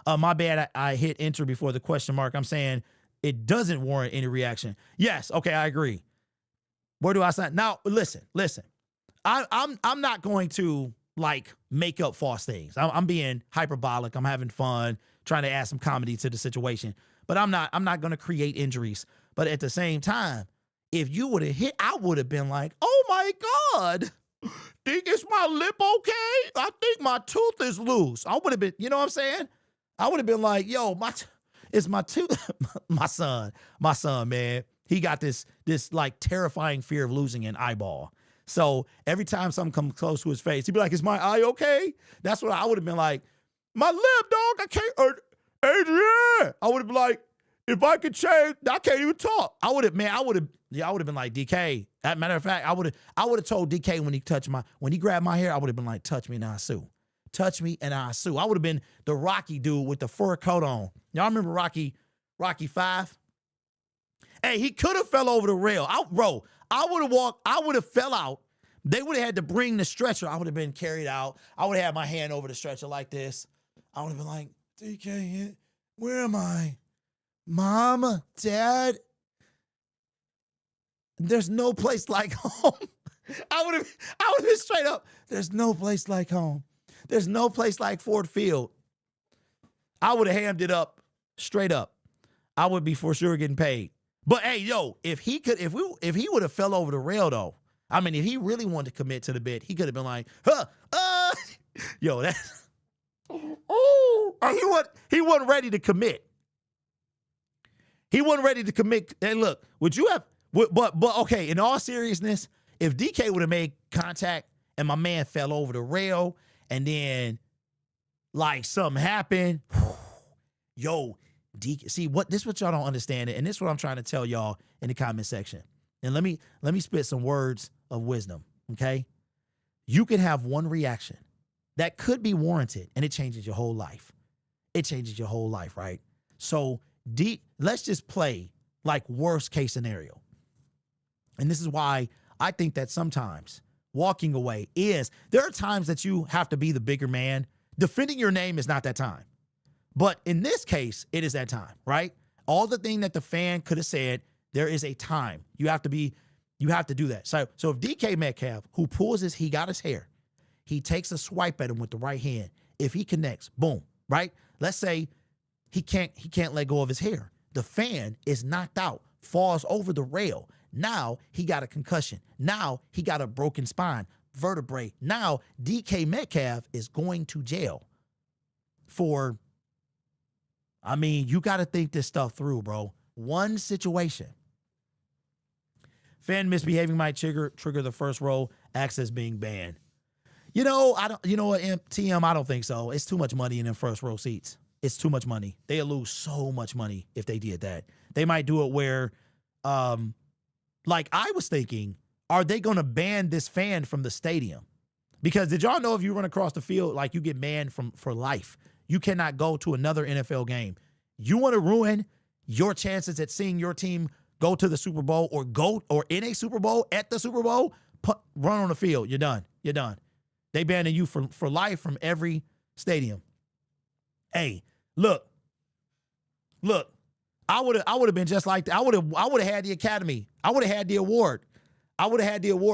My bad, I hit enter before the question mark. I'm saying it doesn't warrant any reaction. Yes, okay, I agree. Where do I sign? Now, listen. I'm not going to, like, make up false things. I'm being hyperbolic. I'm having fun, trying to add some comedy to the situation. But I'm not going to create injuries. But at the same time, if you would have hit, I would have been like, oh my God, think is my lip okay? I think my tooth is loose. I would have been, you know what I'm saying? I would have been like, yo, it's my tooth. my son, man. He got this like terrifying fear of losing an eyeball. So every time something comes close to his face, he'd be like, is my eye okay? That's what I would have been like. My lip, dog, I can't, Adrian. I would have been like, if I could change, I can't even talk. I would have been like, DK. As a matter of fact, I would have told DK when he grabbed my hair, I would have been like, touch me and I sue. Touch me and I sue. I would have been the Rocky dude with the fur coat on. Y'all remember Rocky 5? Hey, he could have fell over the rail. I would have fell out. They would have had to bring the stretcher. I would have been carried out. I would have had my hand over the stretcher like this. I would have been like, DK, where am I? Mom, Dad? There's no place like home. I would have been straight up. There's no place like home. There's no place like Ford Field. I would have hammed it up straight up. I would be for sure getting paid. But hey, yo, if he would have fell over the rail though, I mean, if he really wanted to commit to the bit, he could have been like, yo, that's, he wasn't ready to commit. He wasn't ready to commit. And look, would you have, but okay, in all seriousness, if DK would have made contact and my man fell over the rail and then like something happened, yo, DK, see this is what y'all don't understand, and this is what I'm trying to tell y'all in the comment section. And let me spit some words of wisdom, okay? You can have one reaction that could be warranted, and it changes your whole life. It changes your whole life, right? So let's just play like worst case scenario. And this is why I think that sometimes walking away there are times that you have to be the bigger man. Defending your name is not that time. But in this case, it is that time, right? All the thing that the fan could have said, there is a time. You have to do that. So if DK Metcalf, who he got his hair, he takes a swipe at him with the right hand. if he connects, boom, right? Let's say he can't let go of his hair. The fan is knocked out, falls over the rail. Now he got a concussion. Now he got a broken spine, vertebrae. Now DK Metcalf is going to jail for, I mean, you got to think this stuff through, bro. One situation. Fan misbehaving might trigger the first row access being banned. You know, you know what, TM, I don't think so. It's too much money in them first row seats. It's too much money. They'll lose so much money if they did that. They might do it where, like I was thinking, are they going to ban this fan from the stadium? Because did y'all know if you run across the field, like you get banned for life? You cannot go to another NFL game. You want to ruin your chances at seeing your team go to the Super Bowl or in a Super Bowl, at the Super Bowl, run on the field. You're done. You're done. They banning you for life from every stadium. Hey, look. I would have been just like that. I would have had the Academy. I would have had the award.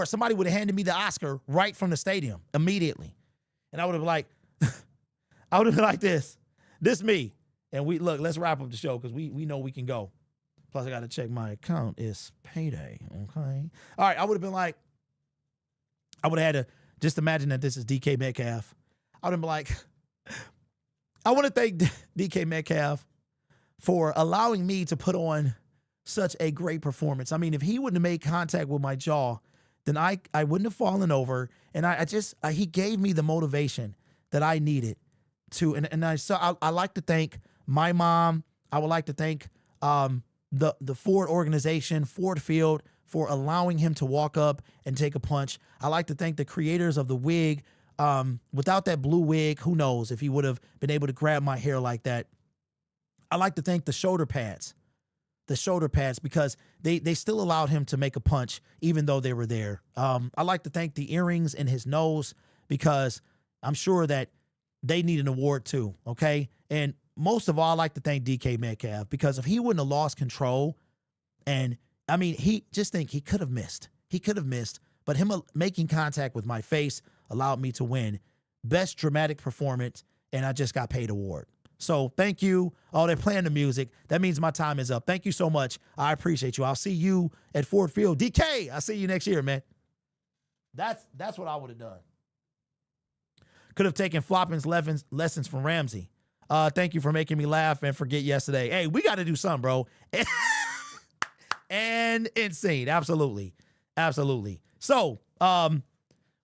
Somebody would have handed me the Oscar right from the stadium immediately. And I would have been like, I would have been like this. This me. And let's wrap up the show because we know we can go. Plus, I got to check my account. It's payday. Okay. All right. I would have been like, I would have had to just imagine that this is DK Metcalf. I would have been like, I want to thank DK Metcalf for allowing me to put on such a great performance. I mean, if he wouldn't have made contact with my jaw, then I wouldn't have fallen over. And he gave me the motivation that I needed to. And I like to thank my mom. I would like to thank the Ford organization, Ford Field, for allowing him to walk up and take a punch. I like to thank the creators of the wig. Without that blue wig, who knows if he would have been able to grab my hair like that. I like to thank the shoulder pads because they still allowed him to make a punch even though they were there. I like to thank the earrings in his nose because I'm sure that they need an award too, okay? And most of all, I like to thank DK Metcalf because if he wouldn't have lost control, and I mean, he could have missed. He could have missed, but him making contact with my face allowed me to win best dramatic performance, and I just got paid award. So thank you. Oh, they're playing the music. That means my time is up. Thank you so much. I appreciate you. I'll see you at Ford Field. DK, I'll see you next year, man. That's what I would have done. Could have taken flopping's lessons from Ramsey. Thank you for making me laugh and forget yesterday. Hey, we got to do something, bro. And insane. Absolutely. Absolutely. So,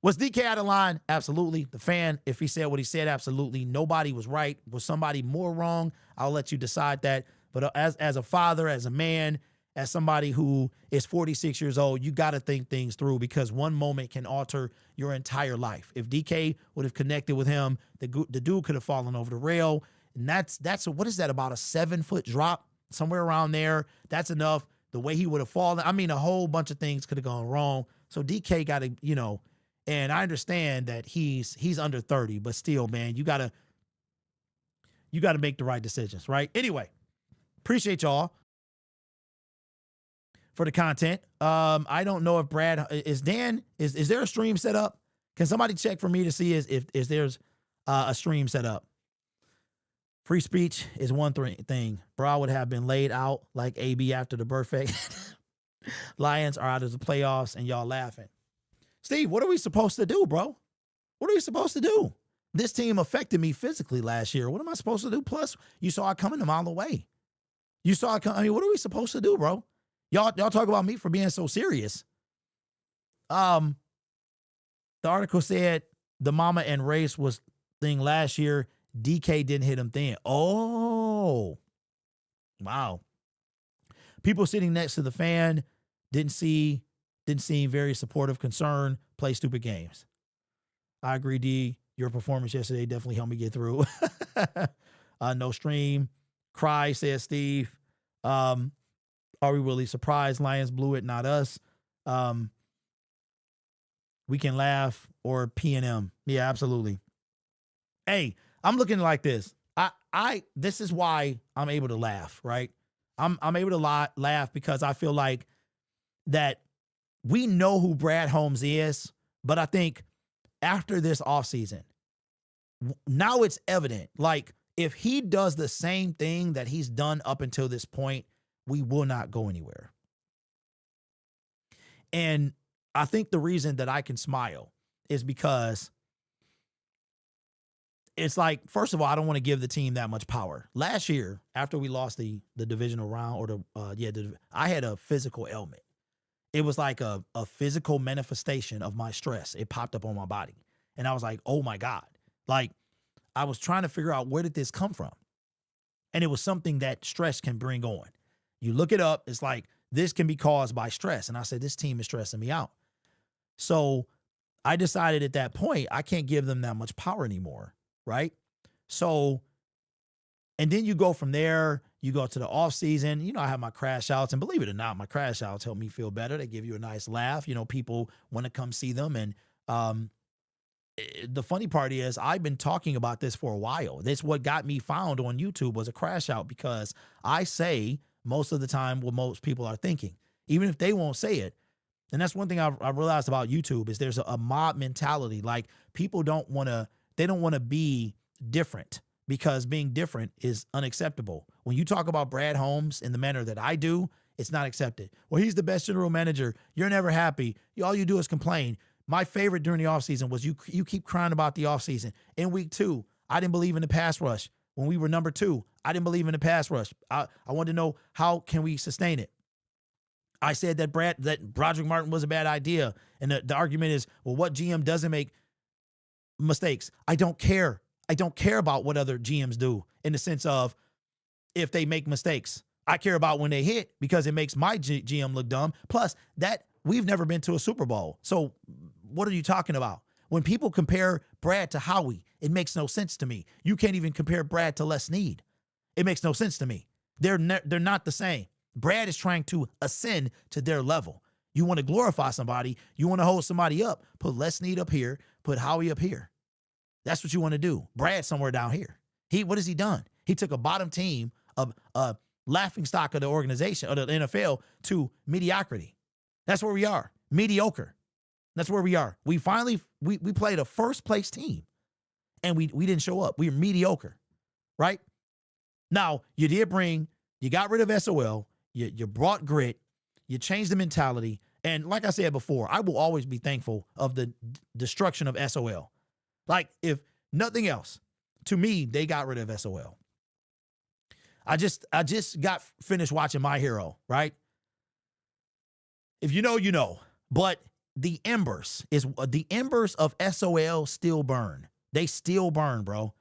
was DK out of line? Absolutely. The fan, if he said what he said, absolutely. Nobody was right. Was somebody more wrong? I'll let you decide that. But as a father, as a man, as somebody who is 46 years old, you got to think things through because one moment can alter your entire life. If DK would have connected with him, the dude could have fallen over the rail. And that's what is that, about a 7-foot drop? Somewhere around there. That's enough. The way he would have fallen. I mean, a whole bunch of things could have gone wrong. So DK got to, and I understand that he's under 30, but still, man, you gotta make the right decisions, right? Anyway, appreciate y'all for the content. I don't know if Brad is there a stream set up? Can somebody check for me to see if there's a stream set up? Free speech is one thing. Bro would have been laid out like AB after the birthday. Lions are out of the playoffs and y'all laughing. Steve, what are we supposed to do, bro? What are we supposed to do? This team affected me physically last year. What am I supposed to do? Plus, you saw it coming a mile away. What are we supposed to do, bro? Y'all talk about me for being so serious. The article said the mama and race was thing last year. DK didn't hit him then. Oh, wow. People sitting next to the fan didn't seem very supportive, concerned, play stupid games. I agree, D. Your performance yesterday definitely helped me get through. No stream. Cry, says Steve. Are we really surprised Lions blew it, not us? We can laugh or P&M. Yeah, absolutely. Hey, I'm looking like this. This is why I'm able to laugh, right? I'm able to laugh because I feel like that we know who Brad Holmes is, but I think after this offseason, now it's evident. Like, if he does the same thing that he's done up until this point, we will not go anywhere. And I think the reason that I can smile is because it's like, first of all, I don't want to give the team that much power. Last year, after we lost the divisional round, or I had a physical ailment. It was like a physical manifestation of my stress. It popped up on my body. And I was like, oh my God. Like, I was trying to figure out, where did this come from? And it was something that stress can bring on. You look it up, it's like, this can be caused by stress. And I said, this team is stressing me out. So I decided at that point, I can't give them that much power anymore, right? So, and then you go from there, you go to the off season. You know, I have my crash outs, and believe it or not, my crash outs help me feel better. They give you a nice laugh. You know, people want to come see them. And the funny part is, I've been talking about this for a while. That's what got me found on YouTube, was a crash out, because I say most of the time what most people are thinking, even if they won't say it. And that's one thing I realized about YouTube, is there's a mob mentality. Like, people don't want to be different, because being different is unacceptable. When you talk about Brad Holmes in the manner that I do, it's not accepted. Well, he's the best general manager. You're never happy. All you do is complain. My favorite during the offseason was you keep crying about the offseason. In week 2, I didn't believe in the pass rush. When we were number 2, I didn't believe in the pass rush. I wanted to know, how can we sustain it? I said that Broderick Martin was a bad idea. And the argument is, well, what GM doesn't make mistakes? I don't care. I don't care about what other GMs do, in the sense of if they make mistakes. I care about when they hit, because it makes my GM look dumb. Plus, that we've never been to a Super Bowl. So what are you talking about? When people compare Brad to Howie, it makes no sense to me. You can't even compare Brad to Les Snead. It makes no sense to me. They're not the same. Brad is trying to ascend to their level. You want to glorify somebody, you want to hold somebody up, put Les Snead up here, put Howie up here. That's what you want to do. Brad's somewhere down here. What has he done? He took a bottom team, a laughing stock of the organization, of the NFL, to mediocrity. That's where we are. Mediocre. That's where we are. We finally played a first place team, and we didn't show up. We were mediocre, right? Now, you got rid of SOL, you brought grit, you changed the mentality, and like I said before, I will always be thankful of the destruction of SOL. Like, if nothing else, to me, they got rid of SOL. I just got finished watching My Hero, right? If you know, you know. But the embers of SOL still burn. They still burn, bro.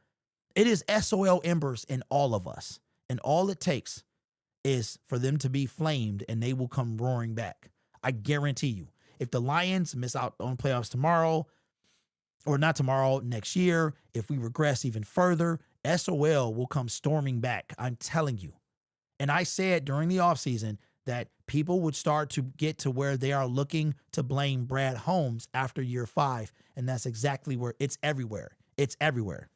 It is SOL embers in all of us. And all it takes is for them to be flamed, and they will come roaring back. I guarantee you. If the Lions miss out on playoffs tomorrow, or not tomorrow, next year, if we regress even further, SOL will come storming back. I'm telling you. And I said during the offseason that people would start to get to where they are looking to blame Brad Holmes after year 5. And that's exactly where it's everywhere. It's everywhere.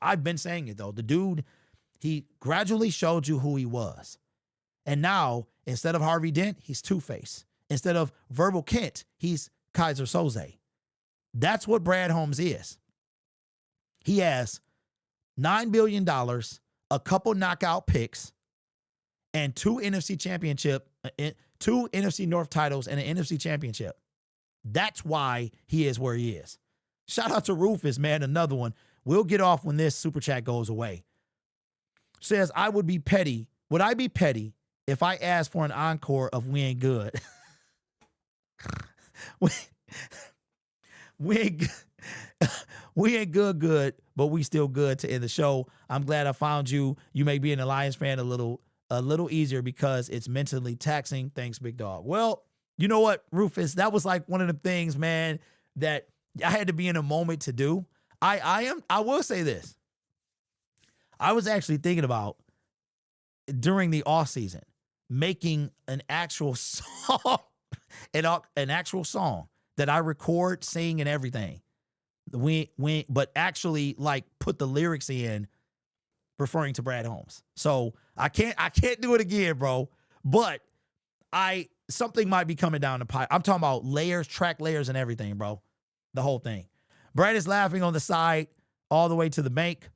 I've been saying it, though. The dude, he gradually showed you who he was. And now, instead of Harvey Dent, he's Two-Face. Instead of Verbal Kent, he's Kaiser Soze. That's what Brad Holmes is. He has $9 billion, a couple knockout picks, and 2 NFC North titles, and an NFC championship. That's why he is where he is. Shout out to Rufus, man, another one. We'll get off when this super chat goes away. Says, would I be petty if I asked for an encore of We Ain't Good? We ain't good, but we still good to end the show. I'm glad I found you. You make being a Lions fan a little easier, because it's mentally taxing. Thanks, big dog. Well, you know what, Rufus? That was like one of the things, man, that I had to be in a moment to do. I will say this. I was actually thinking about, during the off season, making an actual song, an actual song that I record, sing, and everything. But actually, like, put the lyrics in referring to Brad Holmes. So I can't do it again, bro. But something might be coming down the pipe. I'm talking about layers, track layers, and everything, bro. The whole thing. Brad is laughing on the side all the way to the bank.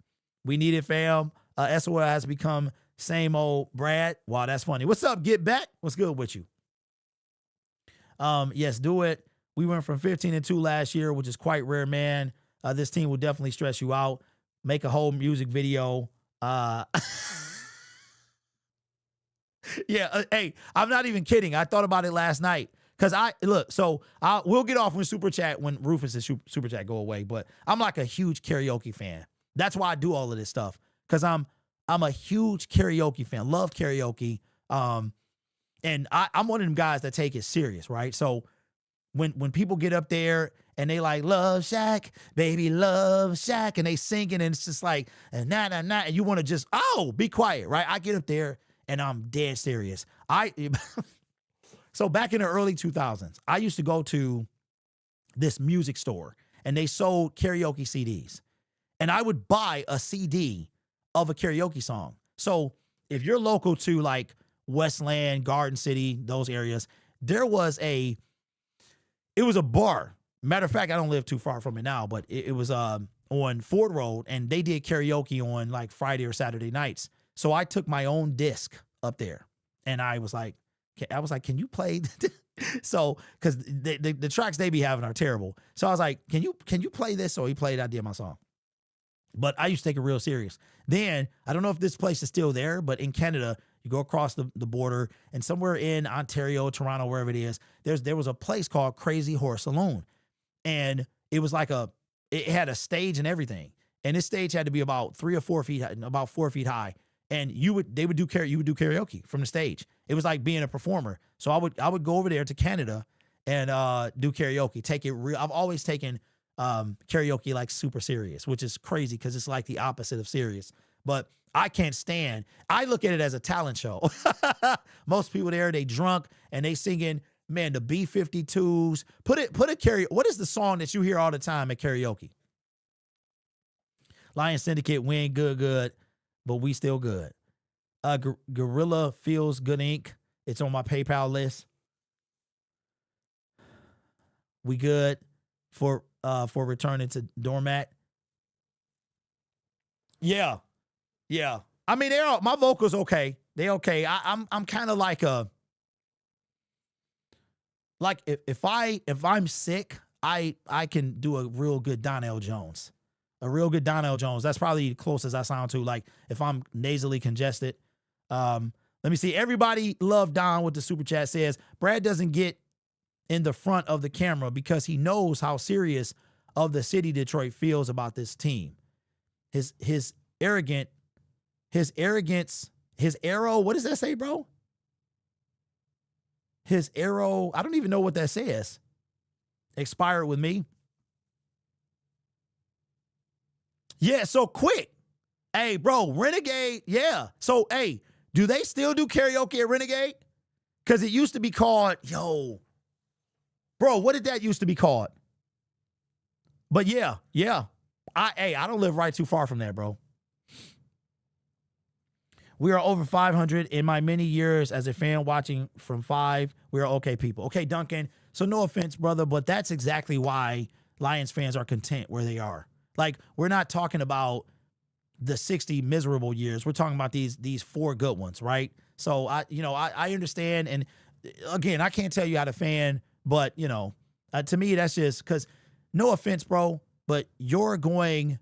We need it, fam. SOL has become same old Brad. Wow, that's funny. What's up, Get Back? What's good with you? Yes, do it. We went from 15-2 last year, which is quite rare, man. This team will definitely stress you out. Make a whole music video. Yeah, hey, I'm not even kidding. I thought about it last night. Cause we'll get off when super chat, when Rufus' super chat go away. But I'm like a huge karaoke fan. That's why I do all of this stuff. Cause I'm a huge karaoke fan. Love karaoke. And I'm one of them guys that take it serious, right? So when people get up there and they like Love Shack, baby, Love Shack, and they singing and it's just like nah, and you want to just be quiet, right? I get up there and I'm dead serious. So back in the early 2000s, I used to go to this music store and they sold karaoke CDs. And I would buy a CD of a karaoke song. So if you're local to like Westland, Garden City, those areas, it was a bar. Matter of fact, I don't live too far from it now, but it was on Ford Road and they did karaoke on like Friday or Saturday nights. So I took my own disc up there and I was like, can you play? So, cause the tracks they be having are terrible. So I was like, can you play this? So he played, I did my song. But I used to take it real serious. Then, I don't know if this place is still there, but in Canada, you go across the border and somewhere in Ontario, Toronto, wherever it is, there was a place called Crazy Horse Saloon. And it was like it had a stage and everything. And this stage had to be about 3 or 4 feet, about 4 feet high. And you would do karaoke from the stage. It was like being a performer. So I would go over there to Canada and do karaoke. Take it real. I've always taken karaoke like super serious, which is crazy because it's like the opposite of serious. But I can't stand. I look at it as a talent show. Most people there, they drunk and they singing, man, the B-52s. Put a karaoke. What is the song that you hear all the time at karaoke? Lion Syndicate, we ain't good, but we still good. Gorilla Feels Good Inc. It's on my PayPal list. We good for returning to Doormat. Yeah. I mean, my vocals okay. They okay. I'm kind of like if I'm sick, I can do a real good Donnell Jones. A real good Donnell Jones. That's probably the closest I sound to, like, if I'm nasally congested. Let me see. Everybody love Don with the super chat says, Brad doesn't get in the front of the camera because he knows how serious of the city Detroit feels about this team. His arrogance, his arrow, what does that say, bro? His arrow, I don't even know what that says. Expired with me. Yeah, so quick. Hey, bro, Renegade, yeah. So, hey, do they still do karaoke at Renegade? Because it used to be called, bro, what did that used to be called? But yeah. I don't live right too far from there, bro. We are over 500 in my many years as a fan watching from 5. We are okay people. Okay, Duncan. So no offense, brother, but that's exactly why Lions fans are content where they are. Like, we're not talking about the 60 miserable years. We're talking about these 4 good ones, right? So I understand. And again, I can't tell you how to fan, but to me, that's just because, no offense, bro, but you're going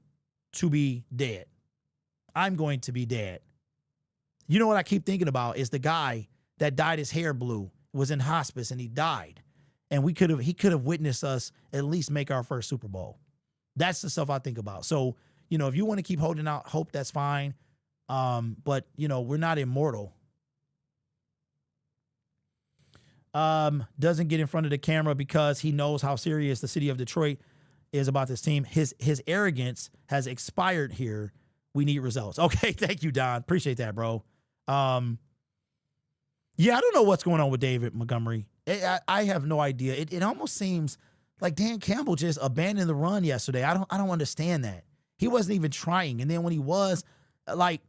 to be dead. I'm going to be dead. You know what I keep thinking about is the guy that dyed his hair blue, was in hospice, and he died. And he could have witnessed us at least make our first Super Bowl. That's the stuff I think about. So, if you want to keep holding out hope, that's fine. But, we're not immortal. Doesn't get in front of the camera because he knows how serious the city of Detroit is about this team. His arrogance has expired here. We need results. Okay, thank you, Don. Appreciate that, bro. Yeah, I don't know what's going on with David Montgomery. I have no idea. It almost seems like Dan Campbell just abandoned the run yesterday. I don't understand that. He wasn't even trying. And then when he was, like,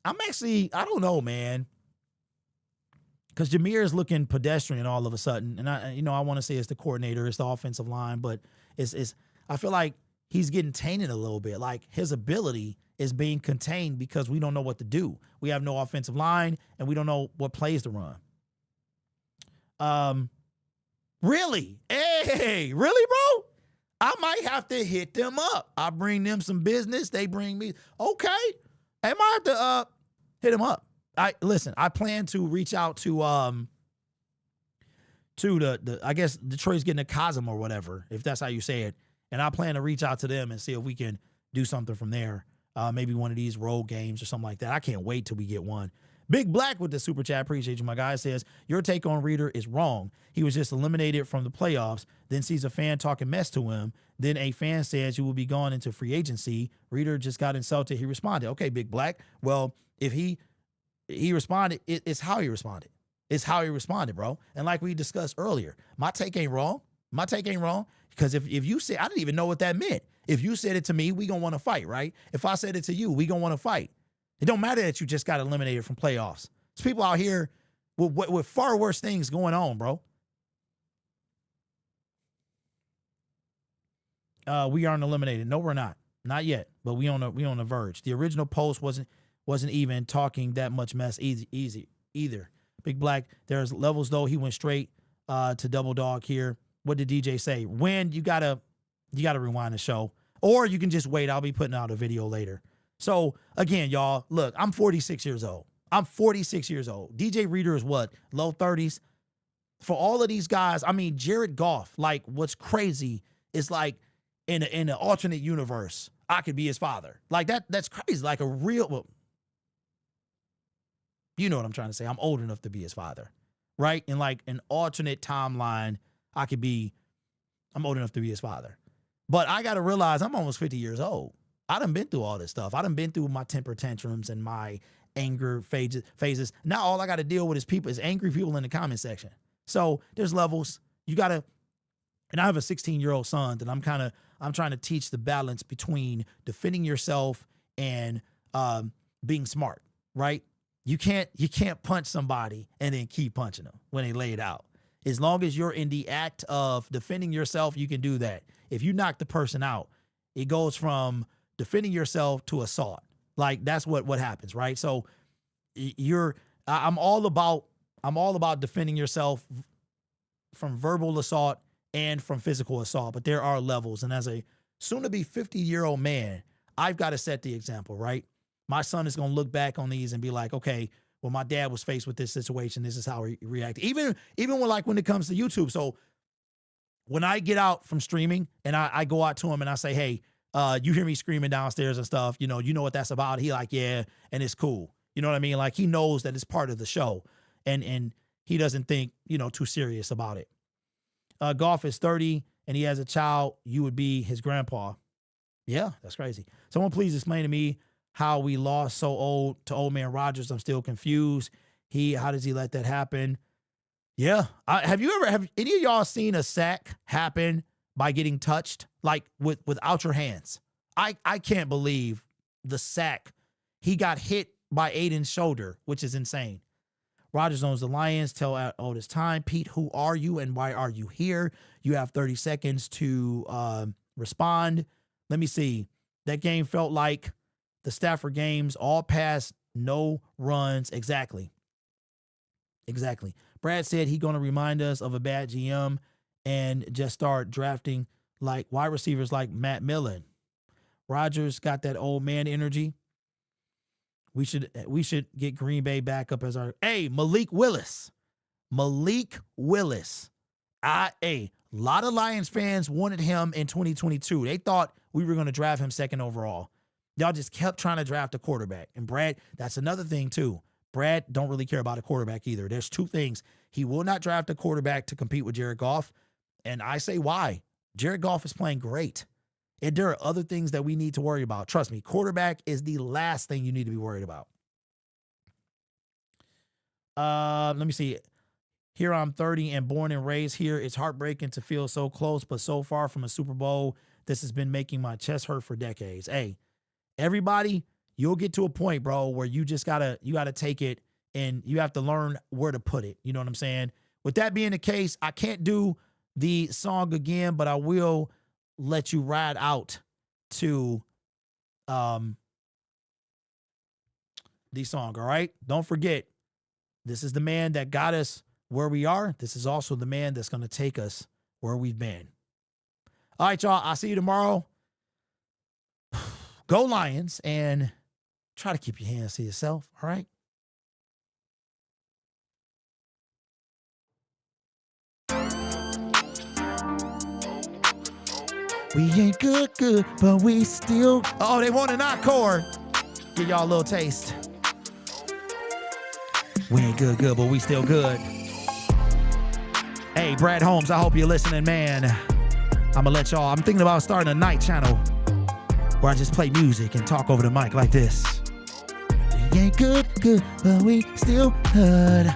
I don't know, man. Because Jameer is looking pedestrian all of a sudden. And I want to say it's the coordinator, it's the offensive line, but I feel like he's getting tainted a little bit. Like his ability is being contained because we don't know what to do. We have no offensive line and we don't know what plays to run. Really? Hey, really, bro? I might have to hit them up. I bring them some business. They bring me. Okay. I might have to hit them up. I plan to reach out to the I guess Detroit's getting a Cosm or whatever, if that's how you say it. And I plan to reach out to them and see if we can do something from there. Maybe one of these road games or something like that. I can't wait till we get one. Big Black with the super chat. Appreciate you, my guy. Says, your take on Reader is wrong. He was just eliminated from the playoffs, then sees a fan talking mess to him. Then a fan says you will be gone into free agency. Reader just got insulted. He responded. Okay, Big Black. Well, if he responded, it's how he responded. It's how he responded, bro. And like we discussed earlier, my take ain't wrong. My take ain't wrong. Because if you say, I didn't even know what that meant. If you said it to me, we gonna want to fight, right? If I said it to you, we gonna want to fight. It don't matter that you just got eliminated from playoffs. There's people out here with far worse things going on, bro. We aren't eliminated. No, we're not. Not yet. But we on the verge. The original post wasn't even talking that much mess easy either. Big Black, there's levels though. He went straight to double dog here. What did DJ say? When you gotta rewind the show, or you can just wait. I'll be putting out a video later. So again, y'all, look, I'm 46 years old. DJ Reader is what? Low 30s. For all of these guys, I mean, Jared Goff, like what's crazy is like in an alternate universe, I could be his father. Like that's crazy. Like a real, well, you know what I'm trying to say. I'm old enough to be his father, right? In like an alternate timeline, I'm old enough to be his father. But I got to realize I'm almost 50 years old. I done been through all this stuff. I done been through my temper tantrums and my anger phases. Now all I got to deal with is angry people in the comment section. So there's levels. You got to, and I have a 16-year-old son that I'm trying to teach the balance between defending yourself and being smart, right? You can't punch somebody and then keep punching them when they lay it out. As long as you're in the act of defending yourself, you can do that. If you knock the person out, it goes from defending yourself to assault. Like that's what happens, right? So I'm all about defending yourself from verbal assault and from physical assault, but there are levels. And as a soon-to-be 50-year-old man, I've got to set the example, right? My son is going to look back on these and be like, okay, well, my dad was faced with this situation. This is how he reacted. Even when it comes to YouTube. So when I get out from streaming and I go out to him and I say, hey, you hear me screaming downstairs and stuff, you know what that's about. He like, yeah, and it's cool. You know what I mean? Like he knows that it's part of the show and he doesn't think, too serious about it. Goff is 30 and he has a child. You would be his grandpa. Yeah, that's crazy. Someone please explain to me how we lost so old to old man Rodgers. I'm still confused. How does he let that happen? Yeah. Have any of y'all seen a sack happen by getting touched, like without your hands? I can't believe the sack. He got hit by Aiden's shoulder, which is insane. Rodgers owns the Lions. Tell at all this time, Pete, who are you and why are you here? You have 30 seconds to respond. Let me see. That game felt like the Stafford games, all pass, no runs. Exactly. Brad said he's going to remind us of a bad GM and just start drafting like wide receivers like Matt Millen. Rodgers got that old man energy. We should get Green Bay back up as our Malik Willis. A lot of Lions fans wanted him in 2022. They thought we were going to draft him second overall. Y'all just kept trying to draft a quarterback. And Brad, that's another thing too. Brad don't really care about a quarterback either. There's two things. He will not draft a quarterback to compete with Jared Goff. And I say why. Jared Goff is playing great. And there are other things that we need to worry about. Trust me, quarterback is the last thing you need to be worried about. Let me see. Here I'm 30 and born and raised here. It's heartbreaking to feel so close, but so far from a Super Bowl. This has been making my chest hurt for decades. Everybody, you'll get to a point, bro, where you gotta take it and you have to learn where to put it. You know what I'm saying? With that being the case, I can't do the song again, but I will let you ride out to the song, all right? Don't forget, this is the man that got us where we are. This is also the man that's going to take us where we've been. All right, y'all. I'll see you tomorrow. Go Lions, and try to keep your hands to yourself, all right? We ain't good, but we still... Oh, they want an encore. Give y'all a little taste. We ain't good, but we still good. Hey, Brad Holmes, I hope you're listening, man. I'm thinking about starting a night channel where I just play music and talk over the mic like this. We ain't good, but we still good.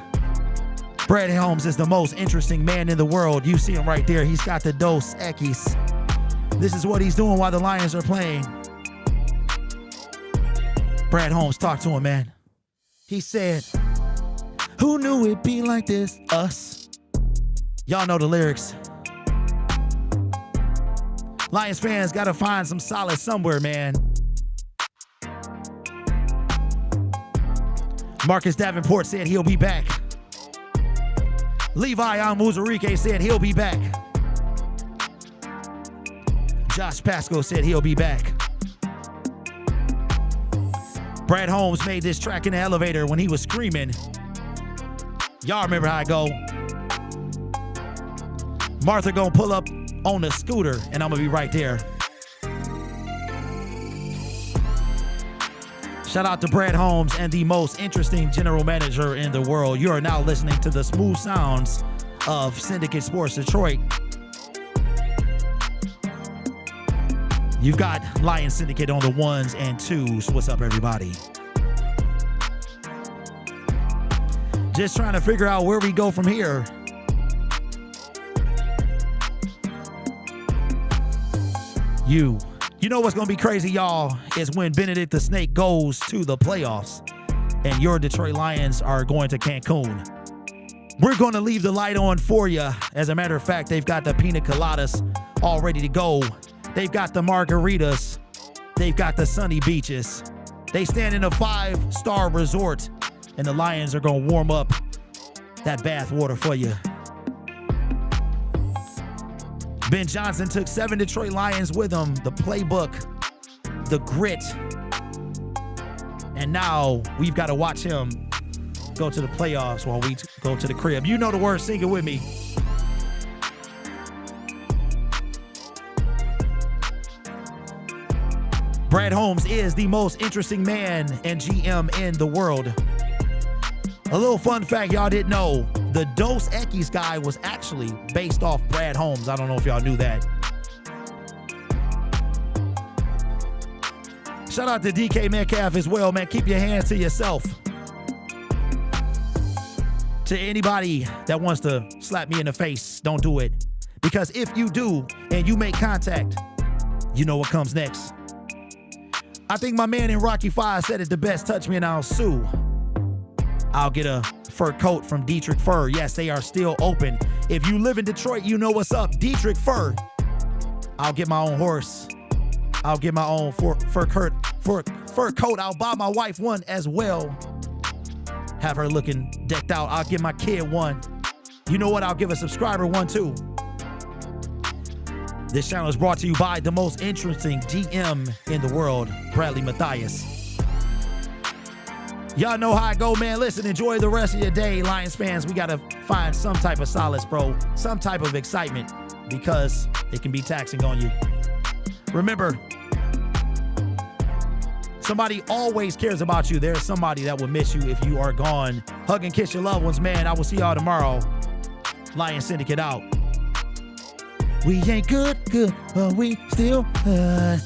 Brad Holmes is the most interesting man in the world. You see him right there. He's got the Dos Equis. This is what he's doing while the Lions are playing. Brad Holmes, talk to him, man. He said, who knew it'd be like this? Us. Y'all know the lyrics. Lions fans gotta find some solace somewhere, man. Marcus Davenport said he'll be back. Levi Almuzarike said he'll be back. Josh Pasco said he'll be back. Brad Holmes made this track in the elevator when he was screaming. Y'all remember how I go. Martha gonna pull up on the scooter, and I'm gonna be right there. Shout out to Brad Holmes and the most interesting general manager in the world. You are now listening to the smooth sounds of Syndicate Sports Detroit. You've got Lion Syndicate on the ones and twos. What's up, everybody? Just trying to figure out where we go from here. You know what's going to be crazy, y'all, is when Benedict the Snake goes to the playoffs and your Detroit Lions are going to Cancun. We're going to leave the light on for you. As a matter of fact, they've got the pina coladas all ready to go. They've got the margaritas. They've got the sunny beaches. They stand in a 5-star resort, and the Lions are going to warm up that bath water for you. Ben Johnson took 7 Detroit Lions with him, the playbook, the grit. And now we've got to watch him go to the playoffs while we go to the crib. You know the words, sing it with me. Brad Holmes is the most interesting man and GM in the world. A little fun fact y'all didn't know, the Dos Equis guy was actually based off Brad Holmes. I don't know if y'all knew that. Shout out to DK Metcalf as well, man. Keep your hands to yourself. To anybody that wants to slap me in the face, don't do it. Because if you do and you make contact, you know what comes next. I think my man in Rocky 5 said it the best, touch me and I'll sue. I'll get a fur coat from Dietrich Fur. Yes, they are still open. If you live in Detroit, you know what's up. Dietrich Fur. I'll get my own horse. I'll get my own fur coat. I'll buy my wife one as well. Have her looking decked out. I'll give my kid one. You know what? I'll give a subscriber one too. This channel is brought to you by the most interesting GM in the world, Bradley Mathias. Y'all know how I go, man. Listen, enjoy the rest of your day. Lions fans, we got to find some type of solace, bro. Some type of excitement because it can be taxing on you. Remember, somebody always cares about you. There's somebody that will miss you if you are gone. Hug and kiss your loved ones, man. I will see y'all tomorrow. Lion Syndicate out. We ain't good, but we still good.